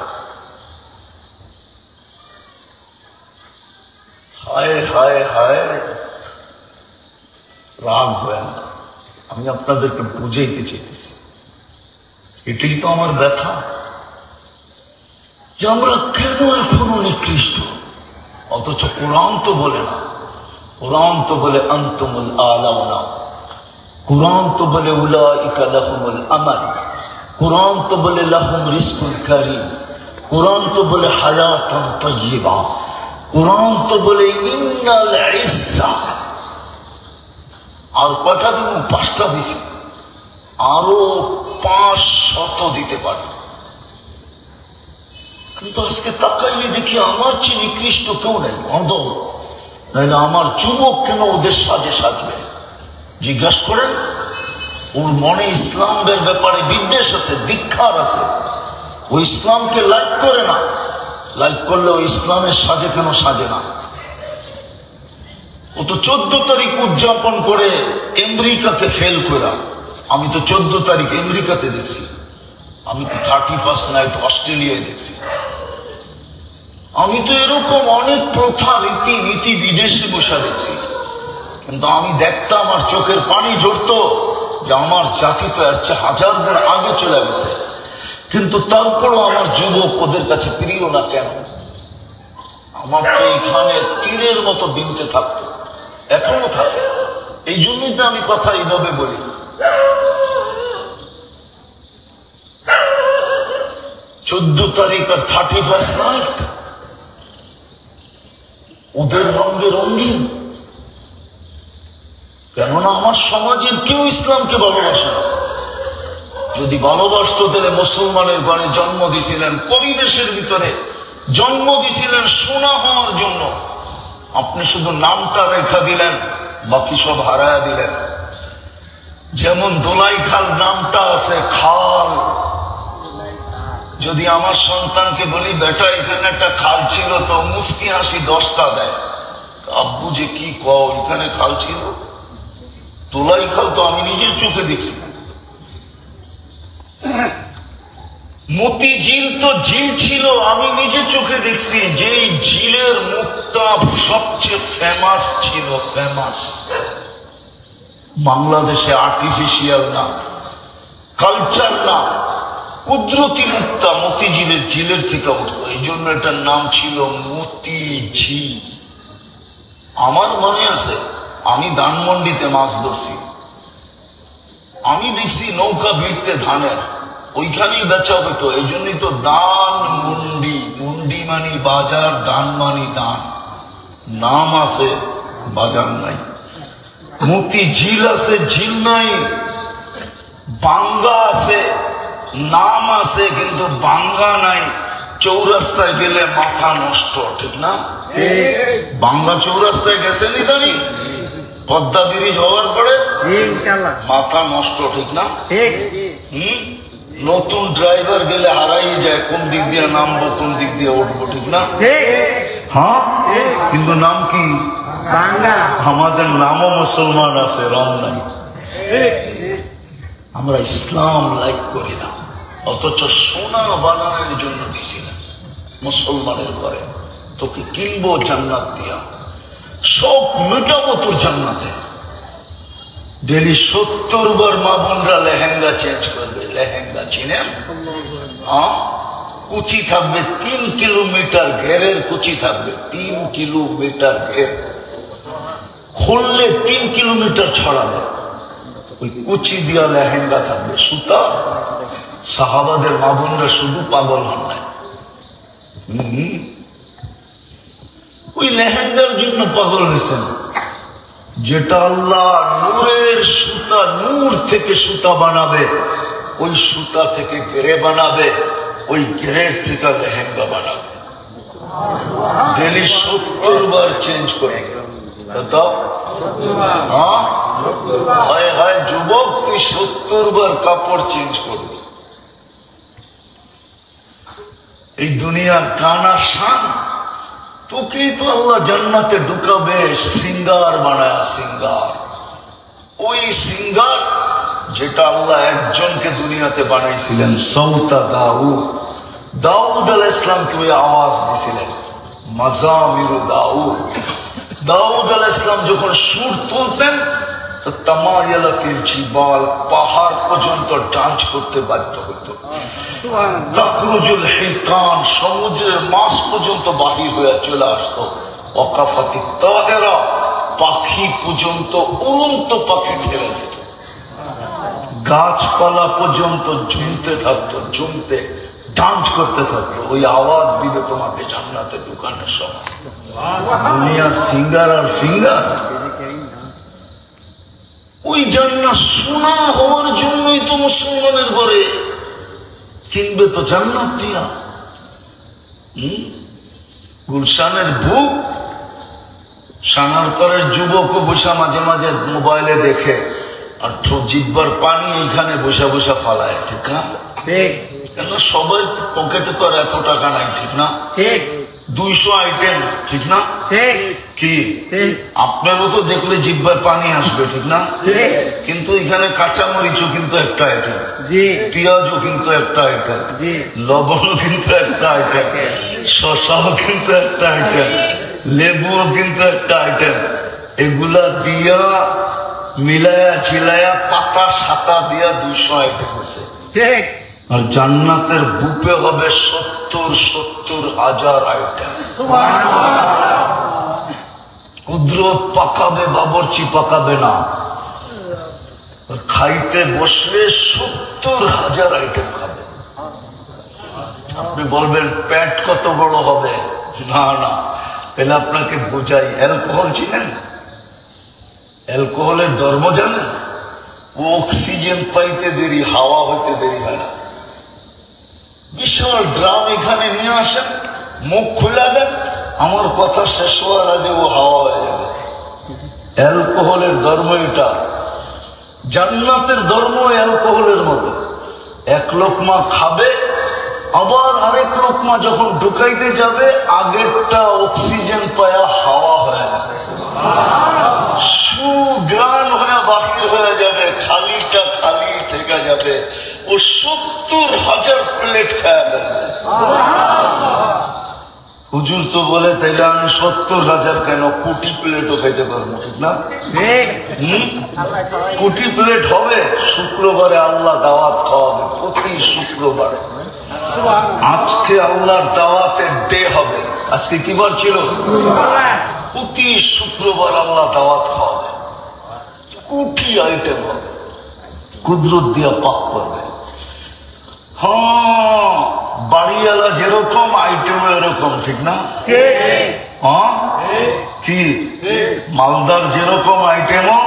হায় হায় হায়, রাগ হয় না, আমি আপনাদেরকে বুঝাইতে চাইতেছি। এটাই তো আমার ব্যথা, যে আমরা কেন এখনো নিকৃষ্ট। অথচ কোরআন তো বলে না, কোরআন তো বলে আনতুমুল আলাউনা, কোরআন তো বলে উলাইকা লাহুমুল আমাল, কোরআন তো বলে লাহুম রিজকুল কারীম, কোরআন তো বলে হায়াতুন তাইয়্যিবা, কোরআন তো বলে ইন্নাল ইজ্জা। আর কয়টা দিন? 5টা দিছি, আরো 500 দিতে পারি। কিন্তু আজকে তাকাইলে দেখি আমার চেয়ে নিকৃষ্ট কেউ নেই, অদল। নাইলে আমার যুবক কেন ওদের সাজে সাজবে? জিজ্ঞাসা করেন, ওর মনে ইসলামের ব্যাপারে বিদ্বেষ আছে, দীক্ষার আছে, ও ইসলামকে লাইক করে না। লাইক করলে ও ইসলামের সাজে কেন সাজে না? ও তো 14 তারিখ উদযাপন করে আমেরিকাকে ফেল করা। আমি তো 14 তারিখ আমেরিকাতে দেখছি, আমি তো 31st নাইট অস্ট্রেলিয়ায় দেখছি। আমি তো এরকম অনেক প্রথা রীতি নীতি বিদেশে বসে দেখছি, কিন্তু আমি দেখতাম আর চোখের পানি ঝরতো যে আমার জাতি তো এর চেয়ে 1000 গুণ আগে চলে গেছে। কিন্তু তারপরও আমার যুবক ওদের কাছে প্রিয় না কেন? আমার তো এখানে তীরের মতো বিনতে থাকতো, এখনো থাকে। এই জন্যই তো আমি কথা এইভাবে বলি। চোদ্দ তারিখ আর 31st নাইট ওদের রঙে রঙিন। কেননা আমার সমাজের কেউ ইসলামকে ভালোবাসে না। যদি ভালোবাসত তাহলে মুসলমানের ঘরে জন্ম দিছিলেন, পরিবেশের ভিতরে জন্ম দিছিলেন সোনা হওয়ার জন্য। আপনি শুধু নামটা রেখা দিলেন, বাকি সব হারায়া দিলেন। যেমন দোলাই খাল নামটা আছে, খাল। যদি আমার সন্তানকে বলি বেটা এখানে একটা খাল ছিল, তো মুস্কি হাসি 10টা দেয়। আব্বু যে কি কও, এখানে খাল ছিল? দোলাই খাল তো আমি নিজের চোখে দেখছি। মতি ঝিল তো ঝিল ছিল, আমি নিজে চোখে দেখছি। যেই ঝিলের মুখটা মুক্তা সবচেয়ে ফেমাস ছিল, ফেমাস। বাংলাদেশে আর্টিফিশিয়াল না, কালচার না, কুদরতি মুক্তা, মতিঝিলের ঝিলের থেকে উঠতো, এই জন্য এটার নাম ছিল মতিঝিল। আমার মনে আছে আমি ধানমন্ডিতে মাছ ধরছি, আমি দেখছি নৌকা ভিড়তে ধানের, ওইখানেই বেচা হতো। এই জন্যই তো দান মন্ডি, মন্ডি মানি বাজার, দান মানি দান। নাম আছে, বাজার নাই। মতিঝিল আছে, ঝিল নাই। বাঙ্গা আছে, নাম আছে, কিন্তু বাঙ্গা নাই। চৌরাস্তায় গেলে মাথা নষ্ট, ঠিক না? বাঙ্গা চৌরাস্তায় গেছে নি জানি, পদ্মা ব্রিজ হওয়ার পরে মাথা নষ্ট, ঠিক না? নতুন ড্রাইভার গেলে হারাই যায়, কোন দিক দিয়ে নামবো, কোন দিক দিয়ে উঠবো, ঠিক না? হ্যাঁ, কিন্তু নাম কি? আমাদের নামও মুসলমান আছে, রং নাই। আমরা ইসলাম লাইক করি না, অথচ সোনা বানানোর জন্য দিছিলেন মুসলমানের ঘরে। তোকে কিনবো জান্নাত দিয়া, সব মেটাবো তোর জান্নাতে। ডেলি 70 বার মা বোনরা লেহেঙ্গা চেঞ্জ করবে। লেহেঙ্গা চিনেন? কুচি থাকবে 3 কিলোমিটার ঘেরের, কুচি থাকবে 3 কিলোমিটার ঘের, খুললে 3 কিলোমিটার ছড়াবে। ওই কুচি দিয়া লেহেঙ্গা থাকবে, সুতা। সাহাবাদের মা বোনরা শুধু পাগল হন নাই, ওই লেহেঙ্গার জন্য পাগল হয়েছেন। যেটা আল্লাহ নূরের সুতা, নূর থেকে সুতা বানাবে, ওই সুতা থেকে গেরে বানাবে, ওই গেরের থেকে লেহেঙ্গা বানাবে। ডেলি 70 বার চেঞ্জ করে। হায় হায় যুবক, তুই 70 বার কাপড় চেঞ্জ করবি। এই দুনিয়ার কানা শান, তোকেই তো আল্লাহ জান্নাতে ঢুকাবে সিঙ্গার বানায়, সিঙ্গার। ওই সিঙ্গার যেটা আল্লাহ একজনকে দুনিয়াতে বানাইছিলেন, সৌতা দাউদ। দাউদ আলাইহিস সালামকে ওই আওয়াজ দিছিলেন, মাজামিরু দাউদ। দাউদ আলাইহিস সালাম যখন সুর তুলতেন তো তামায়ালাতিল জিবাল, পাহাড় পর্যন্ত ডান্স করতে বাধ্য হতো। তাখরুজুল হিতান, সমুদ্রের মাছ পর্যন্ত বাহির হয়ে চলে আসতো। ওয়াকাফাতি তাহেরা, পাখি পর্যন্ত, উড়ন্ত পাখি ফেলে যেত। গাছপালা পর্যন্ত ঝুমতে থাকতো, ঝুমতে ডান্স করতে থাকতো। ওই আওয়াজ দিবে তোমাকে জান্নাতে ঢুকানোর সময়। দুনিয়ার সিঙ্গার আর ফিঙ্গার, ওই জান্নাত সোনা হওয়ার জন্যই তো মুসলমানের ঘরে কিনবে তো জান্নাত দিয়া। গুলশানের বুক, সানারপাড়ের যুবকও বসা মাঝে মাঝে মোবাইলে দেখে, আর জিব্বার পানি এইখানে বসা বসা ফালায়, ঠিক না? কেন সবাই পকেটে তো আর এত টাকা নাই, ঠিক না? 200 আইটেম, ঠিক না? কি আপনারও তো দেখলে জিব্বার পানি আসবে, ঠিক না? কিন্তু এখানে কাঁচামরিচও কিন্তু একটা আইটেম, পেঁয়াজও কিন্তু একটা আইটেম, লবণও কিন্তু একটা আইটেম, শসাও কিন্তু একটা আইটেম, লেবুও কিন্তু একটা আইটেম। এগুলা দিয়া মিলায়া ঝিলায়া পাতা সাতা দিয়া 200 আইটেম আছে। আর জান্নাতের বুপে হবে 70,000 আইটেম। কুদরত পাকাবে, বাবরচি পাকাবে না। খাইতে বসলে 70,000 আইটেম খাবে। আপনি বলবেন পেট কত বড় হবে? না না, তাহলে আপনাকে বোঝাই। অ্যালকোহল চিনেন? অ্যালকোহলের ধর্ম জানেন? ও অক্সিজেন পাইতে দেরি, হাওয়া হইতে দেরি হয় না। বিশাল ড্রাম এখানে নিয়ে আসেন, মুখ খুলে দেন, আমার কথা শেষ হওয়ার আগে ও হাওয়া হয়ে যাবে। অ্যালকোহলের ধর্ম এটা। জান্নাতের ধর্ম অ্যালকোহলের মতো। এক লোকমা খাবে, আবার আরেক লোকমা যখন ঢুকাইতে যাবে, আগেরটা অক্সিজেন পায়া হাওয়া হয়ে যাবে, সুগ্রাণ হয়ে বাহির হয়ে যাবে, খালিটা খালি থেকে যাবে। ও 70,000 প্লেট খায়। হুজুর তো বলে তাইলে আমি 70,000 কেন কোটি প্লেটও খাইতে পারবো, ঠিক না? কোটি প্লেট হবে। শুক্রবারে আল্লাহ দাওয়াত খাওয়াবে, প্রতি শুক্রবারে। আজকে আল্লাহর দাওয়াতের ডে হবে। আজকে কি বার ছিল? প্রতি শুক্রবার আল্লাহ দাওয়াত খাওয়াবে, কোটি আইটেম হবে, কুদরত দিয়া পাক করবে। হ্যাঁ, বাড়িওয়ালা যেরকম আইটেম এরকম, ঠিক না? হ্যাঁ, কি মালদার যেরকম আইটেমও।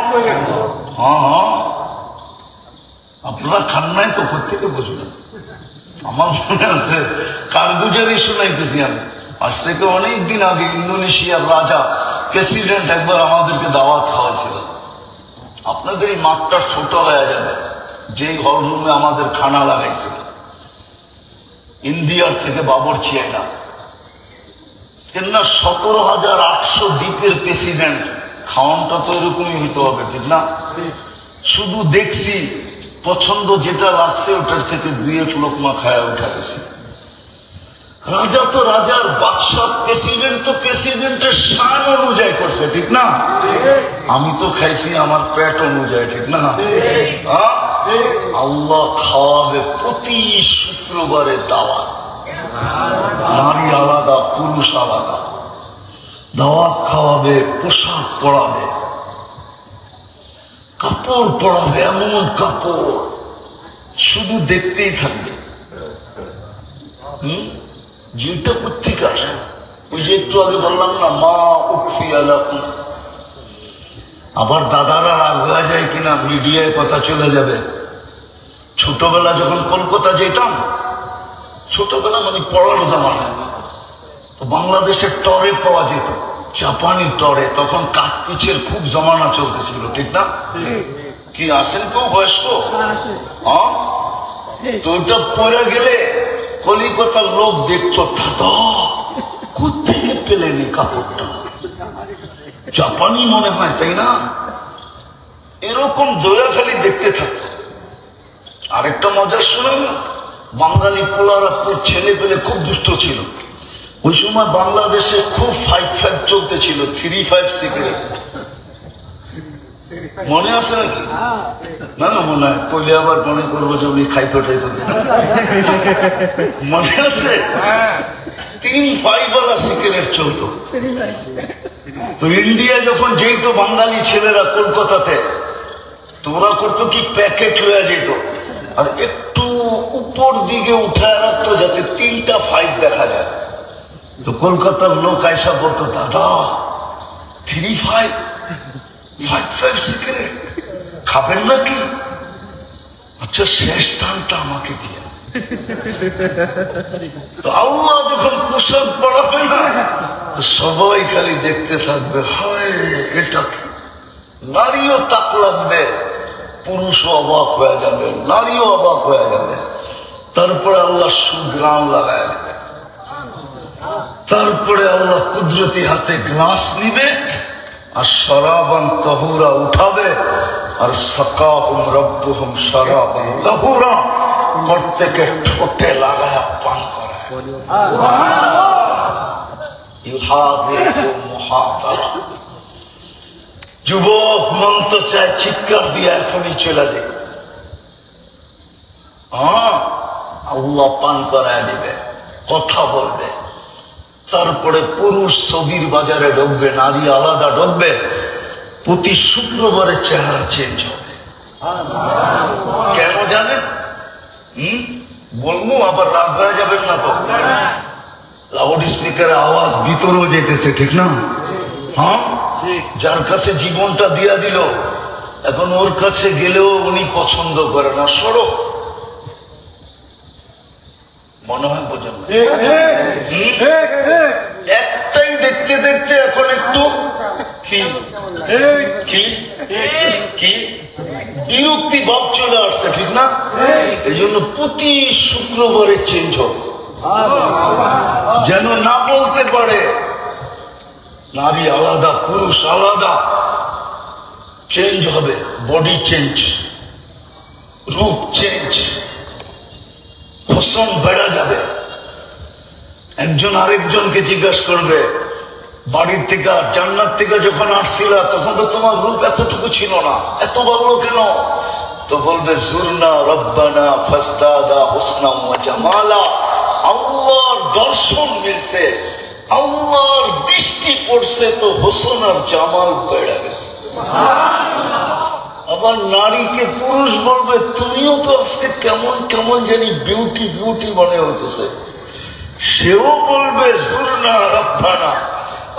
হ্যাঁ হ্যাঁ, আপনারা খান নাই তো, কোথেকে বুঝবেন? আমার মনে আছে, কারগুজারি শুনাইতেছি আমি আজ থেকে অনেকদিন আগে। ইন্দোনেশিয়ার রাজা প্রেসিডেন্ট একবার আমাদেরকে দাওয়াত খাওয়াইছিল। আপনাদের এই মাঠটা ছোট হয়ে যাবে, যেই হল রুমে আমাদের খানা লাগাইছিল। ইন্ডিয়ার থেকে বাবরচি আইনা, কেননা 17,800 দ্বীপের প্রেসিডেন্ট, খাওয়ানটা তো এরকমই হইতে হবে, ঠিক না? শুধু দেখছি, পছন্দ যেটা লাগছে ওটার থেকে 2-1 লোকমা খায়া উঠা গেছে। রাজা তো রাজার, বাদশাহ প্রেসিডেন্ট তো প্রেসিডেন্টের শান অনুযায়ী করছে, ঠিক না? আমি তো খাইছি আমার পেট অনুযায়ী, ঠিক না? আল্লাহ খাওয়াবে প্রতি শুক্রবারে দাওয়াত। নারী আলাদা, পুরুষ আলাদা, দাওয়াত খাওয়াবে, পোশাক পরাবে, কাপড় পরাবে, এমন কাপড় শুধু দেখতেই থাকবে। যেটা কোথেকে আসে? ওই যে একটু আগে বললাম না, মা উকফিয়া লাকুম। আবার দাদারা রাগ হয়ে যায় কিনা, মিডিয়ায় কথা চলে যাবে। ছোটবেলা যখন কলকাতা যেতাম, ছোটবেলা মানে পড়ার জামানায়, তো বাংলাদেশের টরে পাওয়া যেত, জাপানি টরে। তখন কাঠপিচের খুব জমানা চলতেছিল, ঠিক না? কি আসেন কেউ বয়স্ক? হ্যাঁ, তো ওটা পরে গেলে কলিকাতার লোক দেখতো, দাদা কোথেকে পেলেন এই কাপড়টা? জাপানি মনে হয়, তাই না? এরকম দৈরা খালি দেখতে থাকতো। আরেকটা মজার শুনেন, বাঙালি পোলারা ছেলে পেলে খুব দুষ্ট ছিল। ওই সময় বাংলাদেশে খুব 5-5 চলতেছিল, 3-5 সিগারেট। মনে আছে নাকি? না না, মনে হয় পইলে আবার মনে করবো যে উনি খাইতো টাইতো। মনে আছে? 3-5 ওয়ালা সিগারেট চলতো। তো ইন্ডিয়া যখন যেত বাঙালি ছেলেরা কলকাতাতে, তোরা করতো কি, প্যাকেট লয়ে যেত আর একটু উপর দিকে উঠায় রাখতো যাতে 3টা 5 দেখা যায়। তো কলকাতার লোক আয়সা বলতো, দাদা 3-5 সিগারেট খাবেন নাকি? আচ্ছা, শেষ টানটা আমাকে দিয়ে। তো আল্লাহ যখন পোশাক পড়াবে না, তো সবাই খালি দেখতে থাকবে, হায় এটা কি? নারীও তাক লাগবে, পুরুষও অবাক হয়ে যাবে, নারীও অবাক হয়ে যাবে। তারপরে আল্লাহ সুগ্রাম লাগায় দেবে। তারপরে আল্লাহ কুদরতি হাতে গ্লাস নিবে আর শরাবান তাহুরা উঠাবে, আর সাকাহুম রব্বুহুম শরাবান তাহুরা, প্রত্যেকে ঠোঁটে লাগায় পান করায়। যুবক মন তো চায় চিৎকার দিয়ে এখনই চলে যায়। আল্লাহ পান করায় দিবে, কথা বলবে। তারপরে পুরুষ ছবির বাজারে ঢুকবে, নারী আলাদা ঢুকবে। প্রতি শুক্রবারে চেহারা চেঞ্জ হবে। কেন জানেন? বলবো, আবার রাগ হয়ে যাবেন না তো। লাউড স্পিকারের আওয়াজ ভিতরেও যেতেছে, ঠিক না? হ্যাঁ, যার কাছে জীবনটা দিয়া দিল, এখন ওর কাছে গেলেও উনি পছন্দ করে না। সরো, মনে হয় বোঝেন না। একটাই দেখতে দেখতে এখন একটু কি বিরক্তি ভাব চলে আসছে, ঠিক না? এই জন্য প্রতি শুক্রবারে চেঞ্জ হবে, যেন না বলতে পারে নারী আলাদা, পুরুষ আলাদা। চেঞ্জ হবে, বডি চেঞ্জ, রূপ চেঞ্জ, হোসন বেড়া যাবে। একজন আরেকজনকে জিজ্ঞাসা করবে, বাড়ির থেকে জান্নাত থেকে যখন আসছিলা তখন তো তোমার রূপ এতটুকু ছিল না, এত বাড়লো কেন? তো বলবে জুরনা রব্বানা ফাসতাদা হুসনা ওয়া জামালা। আল্লাহর দর্শন মিলছে, আল্লাহর দৃষ্টি পড়ছে, তো হোসন আর জামাল বেড়ে গেছে। আবার নারীকে পুরুষ বলবে তুমিও তো আজকে কেমন কেমন জানি বিউটি বিউটি মনে হইতেছে। সেও বলবে জুরনা রব্বানা,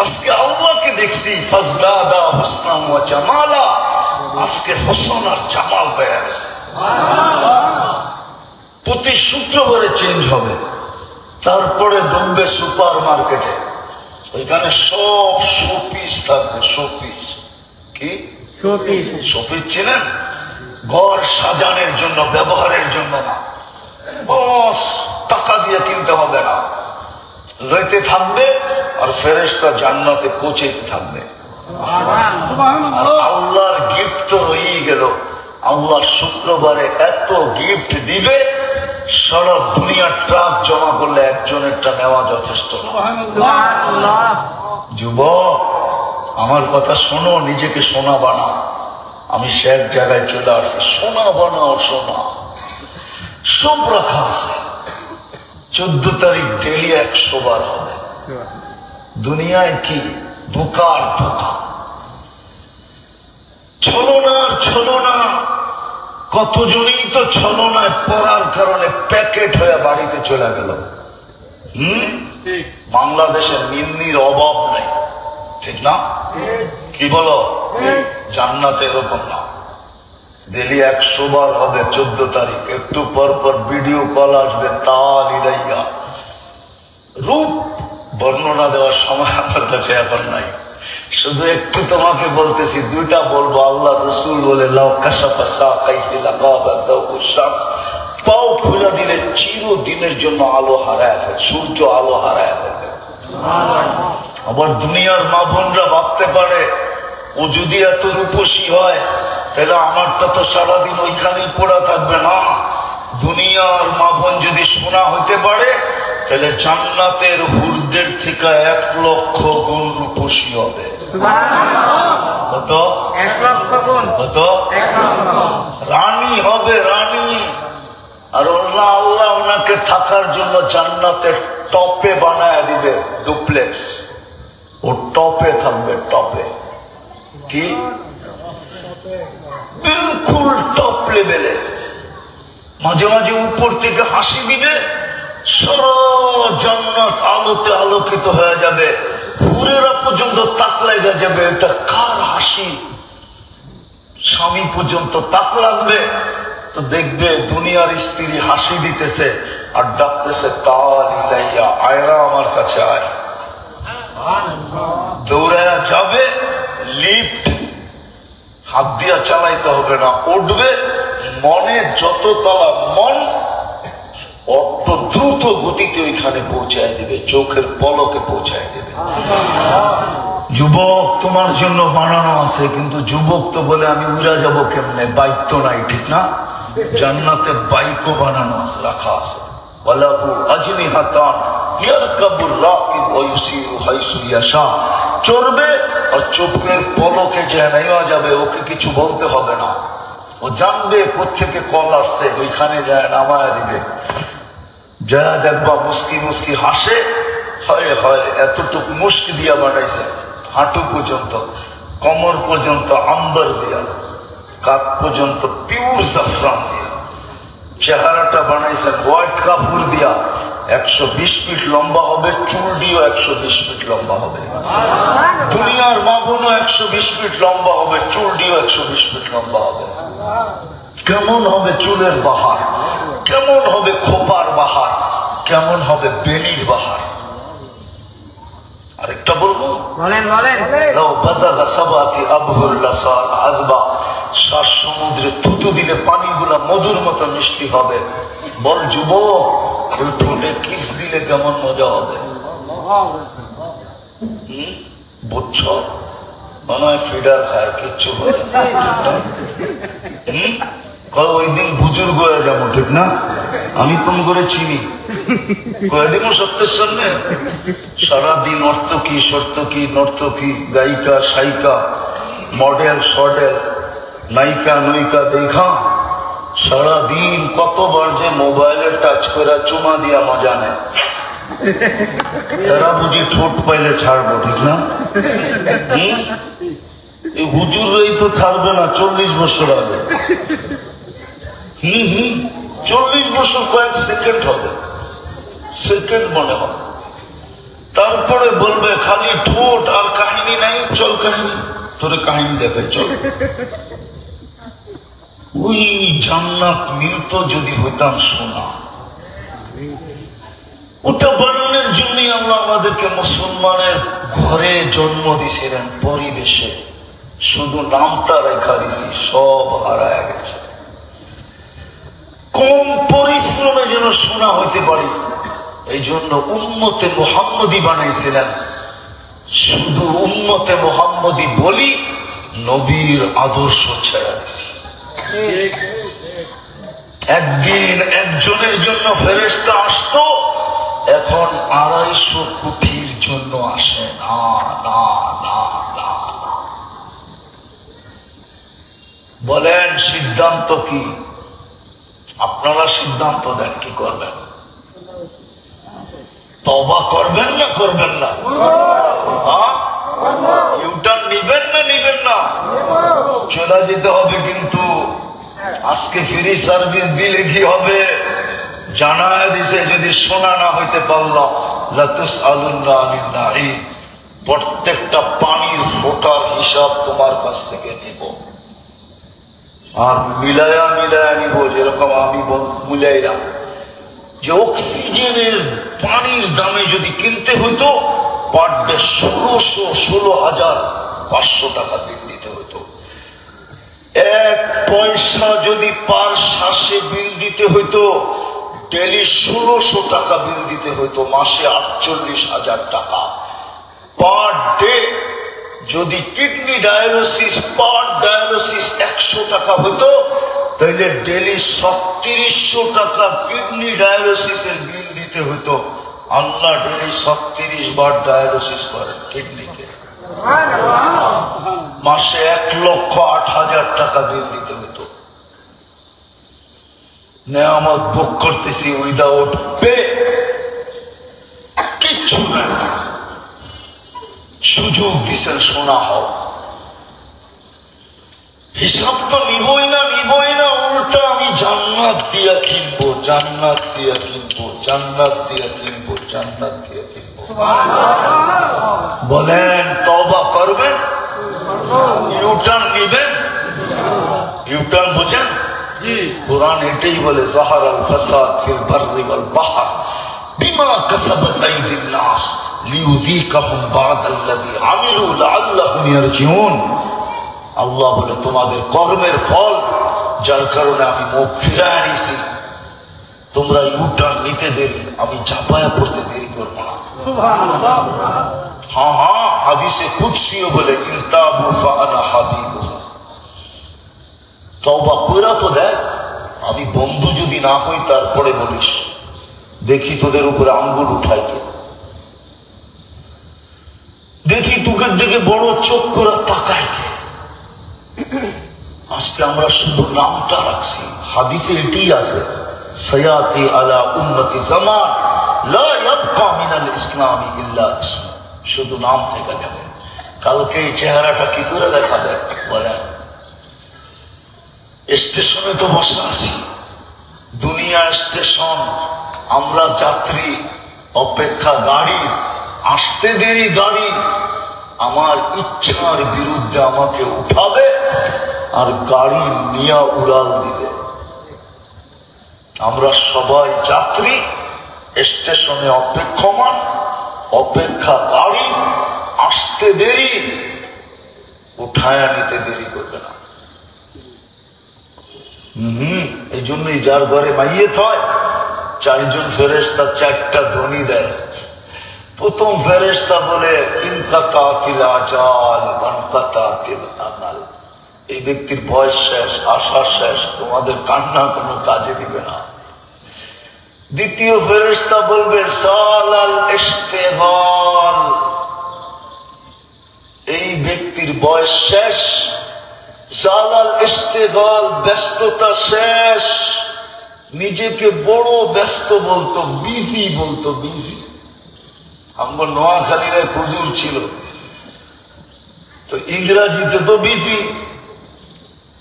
আজকে আল্লাহকে দেখছি, ফাজদাদা হুসনা ওয়া জামালা, আজকে হোসন আর জামাল বেড়ে গেছে। প্রতি শুক্রবারে চেঞ্জ হবে। তারপরে ঢুকবে সুপার মার্কেটে, ওইখানে সব শোপিস থাকবে। শোপিস কি? শোপিস চেনেন? ঘর সাজানোর জন্য, ব্যবহারের জন্য না, বস টাকা দিয়ে কিনতে হবে না, লইতে থাকবে আর ফেরেশতা জান্নাতে পৌঁছাইতে থাকবে। আর আল্লাহর গিফট তো রয়েই গেল। আল্লাহ শুক্রবারে এত গিফট দিবে, সারা দুনিয়ার ট্রাক জমা করলে একজনেরটা নেওয়া যথেষ্ট না। যুবক, আমার কথা শোনো, নিজেকে সোনা বানাও। আমি সে এক জায়গায় চলে আসছি, সোনা বানাও, সোনা সব রাখা আছে। 14 তারিখ ডেলি 100 বার হবে। দুনিয়ায় কি ধোকার ধোকা, ছলনার ছলনা। কতজনই তো ছলনায় পড়ার কারণে প্যাকেট হয়ে বাড়িতে চলে গেল। বাংলাদেশে নিম্নির অভাব নেই, ঠিক না? কি বলো? জান্নাতে এরকম না, ডেলি 100 বার হবে। 14 তারিখ একটু পর পর ভিডিও কল আসবে, তাল ইলাইয়া। রূপ বর্ণনা দেওয়ার সময় আমার কাছে এখন নাই, শুধু একটু তোমাকে বলতেছি, দুইটা বলবো। আল্লাহ রসুল বলে, লাউ কাশাফা সাকাইহি লাগাবাতাহু শামস, পাও খুলে দিলে চিরদিনের জন্য আলো হারায় ফেলবে, সূর্য আলো হারায় ফেলবে। আবার দুনিয়ার মা বোনরা ভাবতে পারে, ও যদি এত রূপসী হয় তাহলে আমারটা তো সারাদিন ওইখানেই পড়া থাকবে। না, দুনিয়ার মা বোন যদি সোনা হইতে পারে তাহলে জান্নাতের হুরদের থেকে 1 লক্ষ গুণ রূপসী হবে। কত? 1 লক্ষ গুণ। কত? 1 লক্ষ। রানী হবে, রানী। আর আল্লাহ ওনাকে থাকার জন্য জান্নাতের টপে বানায় দিবে, ডুপ্লেক্স। ও টপে থাকবে, টপে। কি? বিলকুল টপ লেভেলে। মাঝে মাঝে উপর থেকে হাসি দিবে, সারা জান্নাত আলোতে আলোকিত হয়ে যাবে, হুরেরা পর্যন্ত তাক লাগা যাবে, এটা কার হাসি? স্বামী পর্যন্ত তাক লাগবে। তো দেখবে দুনিয়ার স্ত্রী হাসি দিতেছে আর ডাকতেছে, তাল ইলাইয়া, আয়রা আমার কাছে আয়। দৌড়ায়া যাবে, লিফট হাত দিয়া চালাইতে হবে না, উঠবে, মনের যত তলা মন অত দ্রুত গতিতে ওইখানে পৌঁছায় দিবে, চোখের পলকে পৌঁছায় দিবে। যুবক তোমার জন্য বানানো আছে, কিন্তু যুবক তো বলে আমি উড়া যাবো কেমনে, বাইক তো নাই, ঠিক না? জান্নাতে বাইকও বানানো আছে, রাখা আছে। ওয়ালাহু আজনিহাতান ইয়ারকাবুর রাকিব ওয়া ইউসিরু হাইসু ইয়াশা। চড়বে আর চোখের পলকে যে নেওয়া যাবে, ওকে কিছু বলতে হবে না, ও জানবে কোত্থেকে কল আসছে, ওইখানে যায় নামায়া দিবে। যা দেখবা মুস্কি মুস্কি হাসে, হয় হয় এতটুকু মুস্কি দিয়া বানাইছে, হাঁটু পর্যন্ত, কমর পর্যন্ত আম্বার দিয়া, কাপ পর্যন্ত পিওর জাফরান দিয়া, চেহারাটা বানাইছেন হোয়াইট কাপড় দিয়া, 120 ফিট লম্বা হবে, চুল দিয়েও 120 ফিট লম্বা হবে। দুনিয়ার মা বোনও 120 ফিট লম্বা হবে, চুল দিয়েও 120 ফিট লম্বা হবে। কেমন হবে চুলের বাহার, কেমন হবে খোপার বাহার, কেমন হবে বেনির বাহার। আরেকটা বলবো, বলেন বলেন। শ্বাস সমুদ্রে থুতু দিলে পানিগুলা মধুর মতো মিষ্টি হবে। বল যুবক, ওই ঠোঁটে কিস দিলে কেমন মজা হবে। বুঝছ? মনে হয় ফিডার খায়, কিচ্ছু বলে। ওই দিন বুজুর্গ হয়ে যাবো, ঠিক না? আমি কোন করে চিনি কয়েদিন সত্যের সামনে সারাদিন অর্থকী সর্তকী নর্তকী গায়িকা সাইকা মডেল সডেল নায়িকা নৈকা দেখা সারাদিন কতবার যে মোবাইলে টাচ করে চুমা দিয়া মজা নেয়। এরা বুঝি ঠোঁট পাইলে ছাড়বো, ঠিক না? এই হুজুরই তো ছাড়বে না 40 বছর আগে। 40 বছর কয়েক সেকেন্ড হবে, সেকেন্ড মনে হবে। তারপরে বলবে খালি ঠোঁট আর কাহিনী নাই, চল কাহিনী, তোরে কাহিনী দেখে চল। ওই জান্নাত মিলত যদি হইতাম সোনা, ওটা বানানোর জন্যই আল্লাহ আমাদেরকে মুসলমানের ঘরে জন্ম দিছিলেন, পরিবেশে। শুধু নামটা রেখা দিছি, সব হারায় গেছে। কম পরিশ্রমে যেন সোনা হইতে পারি, এই জন্য উম্মতে মুহাম্মদী বানাইছিলেন। শুধু উম্মতে মুহাম্মদী বলি, নবীর আদর্শ ছেড়ে দিছি। একদিন একজনের জন্য ফেরেশতা আসতো, এখন 250 কোটির জন্য আসে। না না না না না। বলেন সিদ্ধান্ত কি? আপনারা সিদ্ধান্ত দেন, কি করবেন? তওবা করবেন না করবেন না? ইউটার্ন নিবেন না নিবেন না? চলে যেতে হবে, কিন্তু আজকে ফ্রি সার্ভিস দিলে কি হবে? জানায় দিছে যদি শোনা না হইতে পারলা লাতুসআলুন্না আনিন নাঈম, প্রত্যেকটা পানির ফোঁটার হিসাব তোমার কাছ থেকে নিব। আর মিলায়া মিলায়া নিব, যেরকম আমি মিলাইলাম যে অক্সিজেনের পানির দামে যদি কিনতে হইতো পার ডে 16,500 টাকা বিল দিতে হইতো। 1 পয়সা যদি পার শ্বাসে বিল দিতে হইতো, ডেলি 1600 টাকা বিল দিতে হইতো, মাসে 48,000 টাকা পার ডে। যদি কিডনি ডায়ালিসিস পার ডায়ালিসিস 100 টাকা হতো, তাহলে ডেলি 3700 টাকা কিডনি ডায়ালিসিসের বিল দিতে হতো। আল্লাহ ডেলি 36 বার ডায়ালিসিস করেন কিডনিকে, মাসে 1,08,000 টাকা বিল দিতে হতো। নেয়ামত ভোগ করতেছি উইদাউট পে, কিচ্ছু নাই। সুযোগ দিছেন শোনা হও, হিসাব তো নিবই না নিবই না, উল্টা আমি জান্নাত দিয়া কিনবো, জান্নাত দিয়া কিনবো, জান্নাত দিয়া কিনবো, জান্নাত দিয়া কিনবো। বলেন তওবা করবেন? ইউটার্ন নিবেন? ইউটার্ন বুঝেন? কুরআন এটাই বলে, যাহারাল ফাসাদ ফিল বাররি ওয়াল বাহর বিমা কাসাবাত আইদিন নাস লিইউযীকাহুম বা'দাল্লাযী আমিলু লাআল্লাহুম ইয়ারজিউন। আল্লাহ বলে তোমাদের কর্মের ফল, যার কারণে আমি মুখ ফিরায় নিছি। তোমরা ইউটার্ন নিতে দেরি, আমি চাপায়া পড়তে দেরি করবো না। হ্যাঁ হ্যাঁ, হাদিসে কুদসিও বলে ইনতাবু ফাআনা হাবিবু। তওবা কইরা তো দেখ, আমি বন্ধু যদি না হই তারপরে বলিস, দেখি তোদের উপরে আঙ্গুল উঠাই কে, দেখি তোকের দিকে বড় চোখ করে তাকায় কে। আজকে আমরা শুধু নামটা রাখছি, হাদিসে এটাই আছে, সায়াতি আলা উম্মতি জামান লা ইয়াবকা মিনাল ইসলামি ইল্লা ইসম। শুধু নাম থেকে যাবে, কালকে এই চেহারাটা কি করে দেখা দেয় বলেন? স্টেশনে তো বসে আছি, দুনিয়া স্টেশন, আমরা যাত্রী, অপেক্ষা গাড়ি, আসতে দেরি গাড়ি আমার ইচ্ছার বিরুদ্ধে আমাকে উঠাবে আর গাড়ি নিয়ে উড়াল দিবে। আমরা সবাই যাত্রী, স্টেশনে অপেক্ষমান, অপেক্ষা গাড়ি, আসতে দেরি, উঠায়া নিতে দেরি করবে না। এই জন্যই যার ঘরে মাইয়েত হয়, 4 জন ফেরেশতা 4টা ধ্বনি দেয়। প্রথম ফেরেশতা বলে ইনকাতাতিল আজাল ওয়ানকাতাতিল আমাল, এই ব্যক্তির বয়স শেষ, আশা শেষ, তোমাদের কান্না কোনো কাজে দিবে না। দ্বিতীয় ফেরেশতা বলবে সালাল ইশতিগাল, এই ব্যক্তির বয়স শেষ, সালাল ইশতিগাল, ব্যস্ততা শেষ, নিজেকে বড় ব্যস্ত বলতো, বিজি বলতো, বিজি। আমার নোয়াখালীর এক হুজুর ছিল, তো ইংরাজিতে তো বিজি,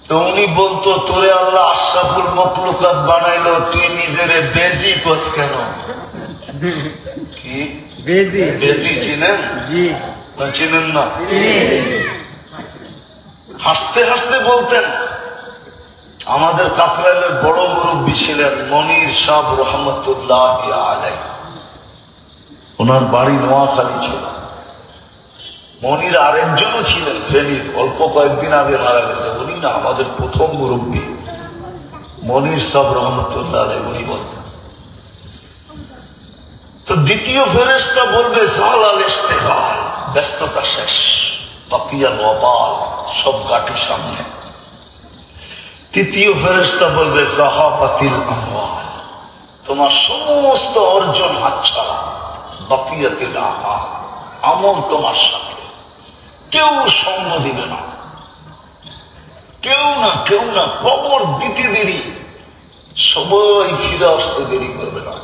তো উনি বলতো তোরে আল্লাহ আশরাফুল মখলুকাত বানাইলো, তুই নিজেরে বেজি কোস কেন? কি বেজি চিনেন? চিনেন না? হাসতে হাসতে বলতেন। আমাদের কাকরাইলের বড় মুরব্বী ছিলেন মনির সাহ রহমতুল্লাহ আলাইহি, ওনার বাড়ি নোয়াখালী ছিল। মনির আরেকজনও ছিলেন ফেনীর, অল্প কয়েকদিন আগে মারা গেছে, উনি না আমাদের প্রথম মুরব্বী মনির সাহ রহমতুল্লাহ আলাইহি, উনি বলতেন। তো দ্বিতীয় ফেরেশতা বলবে সালাল ইশতিগাল, ব্যস্ততা শেষ, বাকিয়া ওয়াবাল, সব গাঠি সামনে। তৃতীয় ফেরেশতা বলবে যাহাবাতিল আমওয়াল, তোমার সমস্ত অর্জন হাতছাড়া, বাকিয়াতিল আমাল, আমল তোমার সাথে, কেউ সঙ্গ দিবে না, কেউ না, কেউ না। কবর দিতে দেরি, সবাই ফিরে আসতে দেরি করবে না,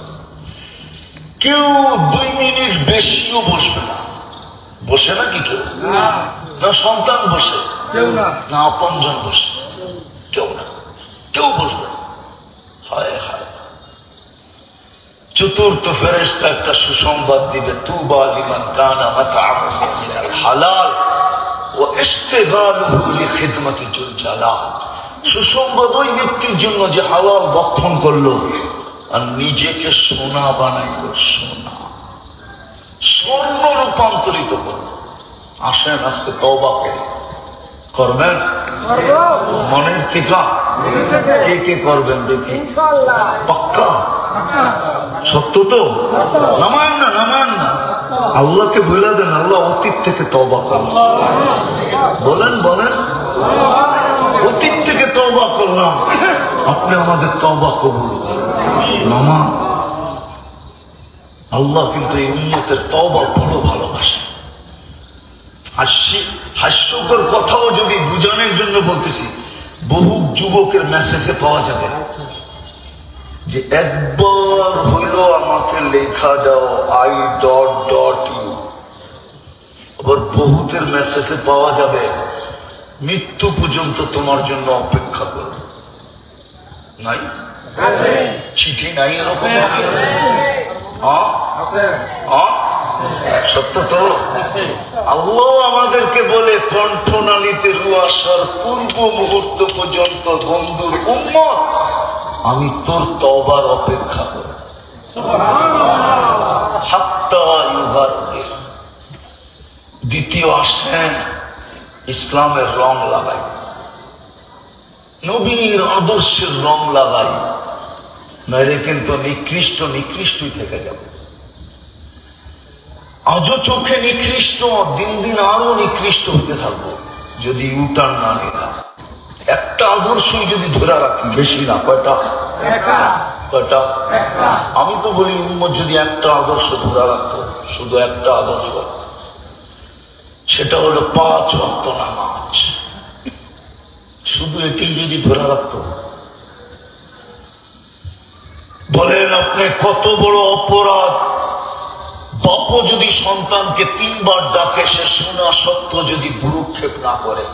কেউ 2 মিনিট বেশিও বসবে না। বসে নাকি কেউ? না সন্তান বসে, না আপনজন বসে, কেউ না, কেউ বসবে না। হায় হায়। চতুর্থ ফেরেশতা একটা সুসংবাদ দিবে, তুবা লিমান কানা মাতআমুহু মিনাল হালাল ওয়া ইশতিগালুহু লিখিদমাতি যুল জালাল। সুসংবাদ ওই ব্যক্তির জন্য যে হালাল ভক্ষণ করলো আর নিজেকে সোনা বানাইল, সোনা, স্বর্ণ রূপান্তরিত করলো। আসেন আজকে তওবা করি, করবেন মনের থেকে? কে কে করবেন দেখি? পাক্কা? সত্য তো? নামান না, নামান না, আল্লাহকে বলে দেন, আল্লাহ অতীত থেকে তওবা করলাম, বলেন বলেন, অতীত থেকে তওবা করলাম, আপনি আমাদের তওবা কবুল করেন। মামা, আল্লাহ কিন্তু এই উম্মতের তওবা বড় ভালোবাসে। হাস্যকর কথাও যদি বুঝানোর জন্য বলতেছি, বহু যুবকের মেসেজে পাওয়া যাবে যে একবার হইল আমাকে লেখা দাও I.U, আবার বহুতের মেসেজে পাওয়া যাবে মৃত্যু পর্যন্ত তোমার জন্য অপেক্ষা করো। নাই? চিঠি নাই এরকম? সত্য তো? আল্লাহ আমাদেরকে বলে কণ্ঠনালীতে রূহ আসার পূর্ব মুহূর্ত পর্যন্ত বন্ধুর উম্মত আমি তোর তওবার অপেক্ষা করি। হাত্তা ইউগারকির। দ্বিতীয় আসেন ইসলামের রং লাগাই, নবীর আদর্শের রং লাগাই, নইলে কিন্তু নিকৃষ্ট নিকৃষ্টই থেকে যাবে। আজও চোখে নিকৃষ্ট, দিন দিন আরো নিকৃষ্ট হতে থাকবো যদি ইউটার্ন না নিলাম। একটা আদর্শই যদি ধরে রাখি, বেশি না, কয়টা? কয়টা? আমি তো বলি উম্মত যদি একটা আদর্শ ধরে রাখতো, শুধু একটা আদর্শ, সেটা হলো 5 ওয়াক্ত নামাজ, শুধু এটি যদি ধরে রাখতো। বলেন আপনি কত বড় অপরাধ, বাপও যদি সন্তানকে 3 বার ডাকে, সে শোনা সত্য যদি ভ্রুক্ষেপ না করে,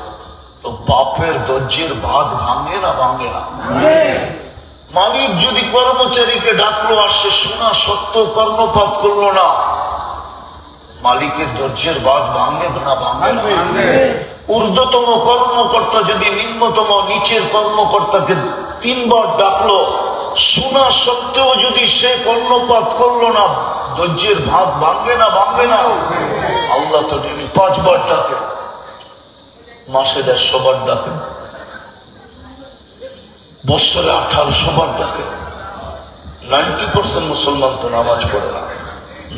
তো বাপের ধৈর্যের ভাত ভাঙে না? ভাঙে না? মালিক যদি কর্মচারীকে ডাকলো আর সে শোনা সত্য কর্ণপাত করলো না, মালিকের ধৈর্যের ভাত ভাঙে না? ভাঙে না? ঊর্ধ্বতম কর্মকর্তা যদি নিম্নতম নিচের কর্মকর্তাকে 3 বার ডাকলো, শোনা সত্ত্বেও যদি সে কর্ণপাত করলো না, ধৈর্যের ভাত ভাঙবে না? ভাঙবে না? আল্লাহ তো 5 বার ডাকে, মাসে 150 বার ডাকে, বছরে 1800 বার ডাকে। 90% মুসলমান তো নামাজ পড়ে না,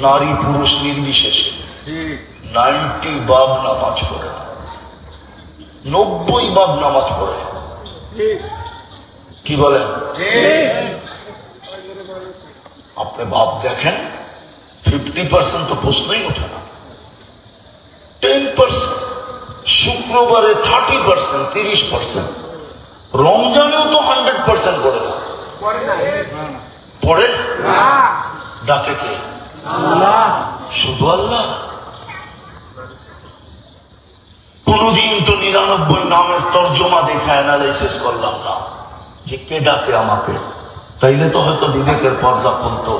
নারী পুরুষ নির্বিশেষে 90 ভাগ নামাজ পড়ে না। 90 ভাগ নামাজ পড়ে। কি বলেন? আপনি ভাব দেখেন, 50% তো প্রশ্নই ওঠে না, 10%, শুক্রবারে 30%, 30%, রমজানেও তো 100% করে না। পড়ে ডাকে কে? শুধু আল্লাহ। কোনদিন তো 99 নামের তর্জমা দেখা অ্যানালাইসিস করলাম না যে কে ডাকে আমাকে, তাইলে তো হয়তো বিবেকের পর্দা খুলতো।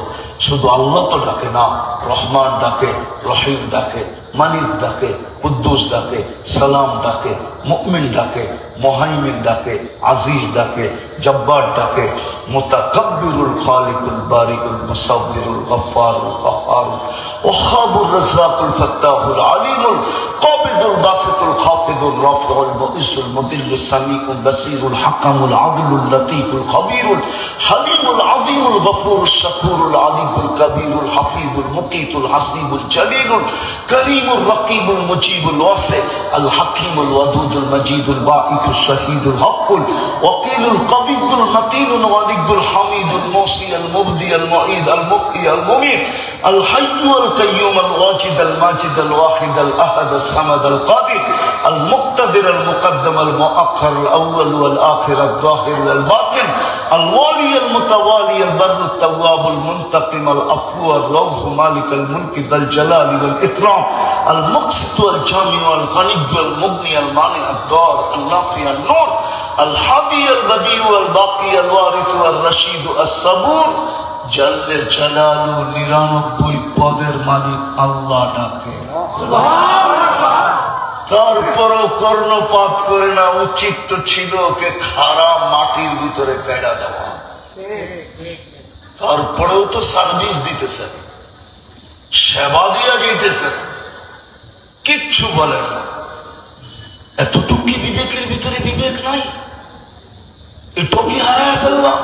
শুধু আল্লাহ তো ডাকে না, রহমান ডাকে, রহিম ডাকে, মালিক ডাকে, কুদ্দুস ডাকে, সালাম ডাকে, মুমিন ডাকে, মুহাইমিন ডাকে, আজিজ ডাকে, জব্বার ডাকে, মুতাকাব্বিরুল খালিকুল বারিকুল মুসাব্বিরুল গফফারুল কাহ্হারুল ওয়াহ্হাবুর রাজ্জাকুল ফাত্তাহুল আলিমুল কাবিদুল বাসিতুল খাফিদুল রাফিউল মুইসুল মুদিল্লুস সামিউল বাসীরুল হাকামুল আদিলুল লতীফুল খবীরুল হালিমুল আযীমুল গফুরুশ শাকুরুল আলিমুল কবীরুল হাফিজুল মুকিতুল হাসিবুল জলিলুল করিমুর রকিবুল মুজিবুল ওয়াসি আল হাকিমুল ওয়াদুদুল মজিদুল বাঈতুশ শাহীদুল হকুল ওয়াকিলুল কবিয়ুল মতিনুল ওয়ালিয়ুল হামিদুল মুসি আল মুবদি আল মুঈদ আল মুহয়ি আল মুমীত আল হাইয়্যু আল কাইয়্যুম আল ওয়াজিদ আল মাজিদ আল ওয়াহিদ আল আহাদ আল সামাদ আল কাদির আল মুক্তাদির আল মুকদ্দম আল মুআখ্খার আল আউয়াল ওয়াল আখির আল যাহির ওয়াল বাতিন আল ওয়ালি আল মুতাওয়ালি আল বারর আল তাওয়াব আল মুনতাকিম আল আফু আল রাউফ মালিক আল মুলক যাল জালালি ওয়াল ইকরাম আল মুকসিত ওয়াল জামি ওয়াল গনি ওয়াল মুগনি আল মানি আল দার আল নাফি আল নূর আল হাদি আল বদি ওয়াল বাকি আল ওয়ারিস ওয়াল রশিদ আস সাবুর জাল্লে জালালু 99 পদের মালিক আল্লাহ ডাকে। তারপরও কর্ণপাত করে না, উচিত তো ছিল ওকে খারাপ মাটির ভিতরে বেড়া দেওয়া। তারপরেও তো সার্ভিস দিতেছেন, সেবা দিয়া যেতেছেন, কিচ্ছু বলেন না। এতটুকু কি বিবেকের ভিতরে বিবেক নাই? এটাও কি হারায় ফেললাম?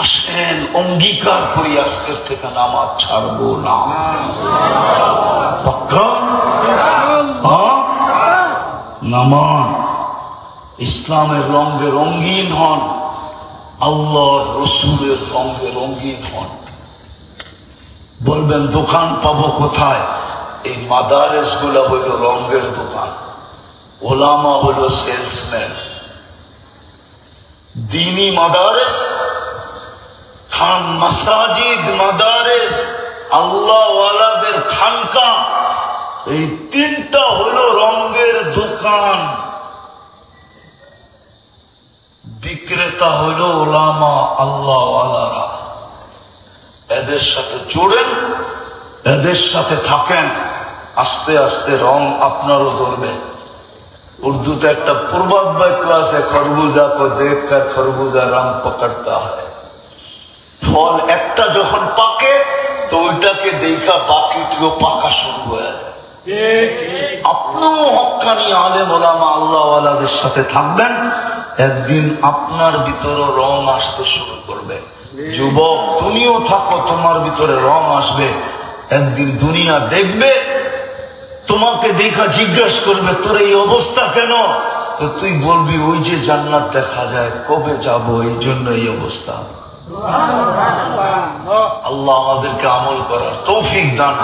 আসেন অঙ্গীকার করি আজকের থেকে নামাজ ছাড়বো না। পাক্কা? নামাজ ইসলামের রঙে রঙিন হন, আল্লাহর রসুলের রঙে রঙিন হন। বলবেন দোকান পাবো কোথায়? এই মাদারেস গুলা হইল রঙের দোকান, ওলামা হইল সেলসম্যান। দীনী মাদারেস, খান মাসাজিদ, মাদারেস, আল্লাহওয়ালাদের খানকা, এই তিনটা হলো রঙের দোকান। বিক্রেতা হলো ওলামা, আল্লাহওয়ালারা। এদের সাথে জোড়েন, এদের সাথে থাকেন, আস্তে আস্তে রং আপনারও ধরবে। উর্দুতে একটা প্রবাদ বাক্য আছে, খরবুজা কো দেখকর খরবুজা রং পকড়তা হয়। ফল একটা যখন পাকে তো ওইটাকে দেখা বাকিটিও পাকা শুরু হয়ে যায়। আপনিও হক্কানি আলেম ওলামা আল্লাহওয়ালাদের সাথে থাকবেন, একদিন আপনার ভিতরে রং আসতে শুরু করবে। যুবক, তুমিও থাকো, তোমার ভিতরে রং আসবে। একদিন দুনিয়া দেখবে, তোমাকে দেখা জিজ্ঞাসা করবে তোর এই অবস্থা কেন? তো তুই বলবি ওই যে জান্নাত দেখা যায়, কবে যাব, এই জন্য এই অবস্থা। আল্লাহ আমাদেরকে আমল করার তৌফিক দান।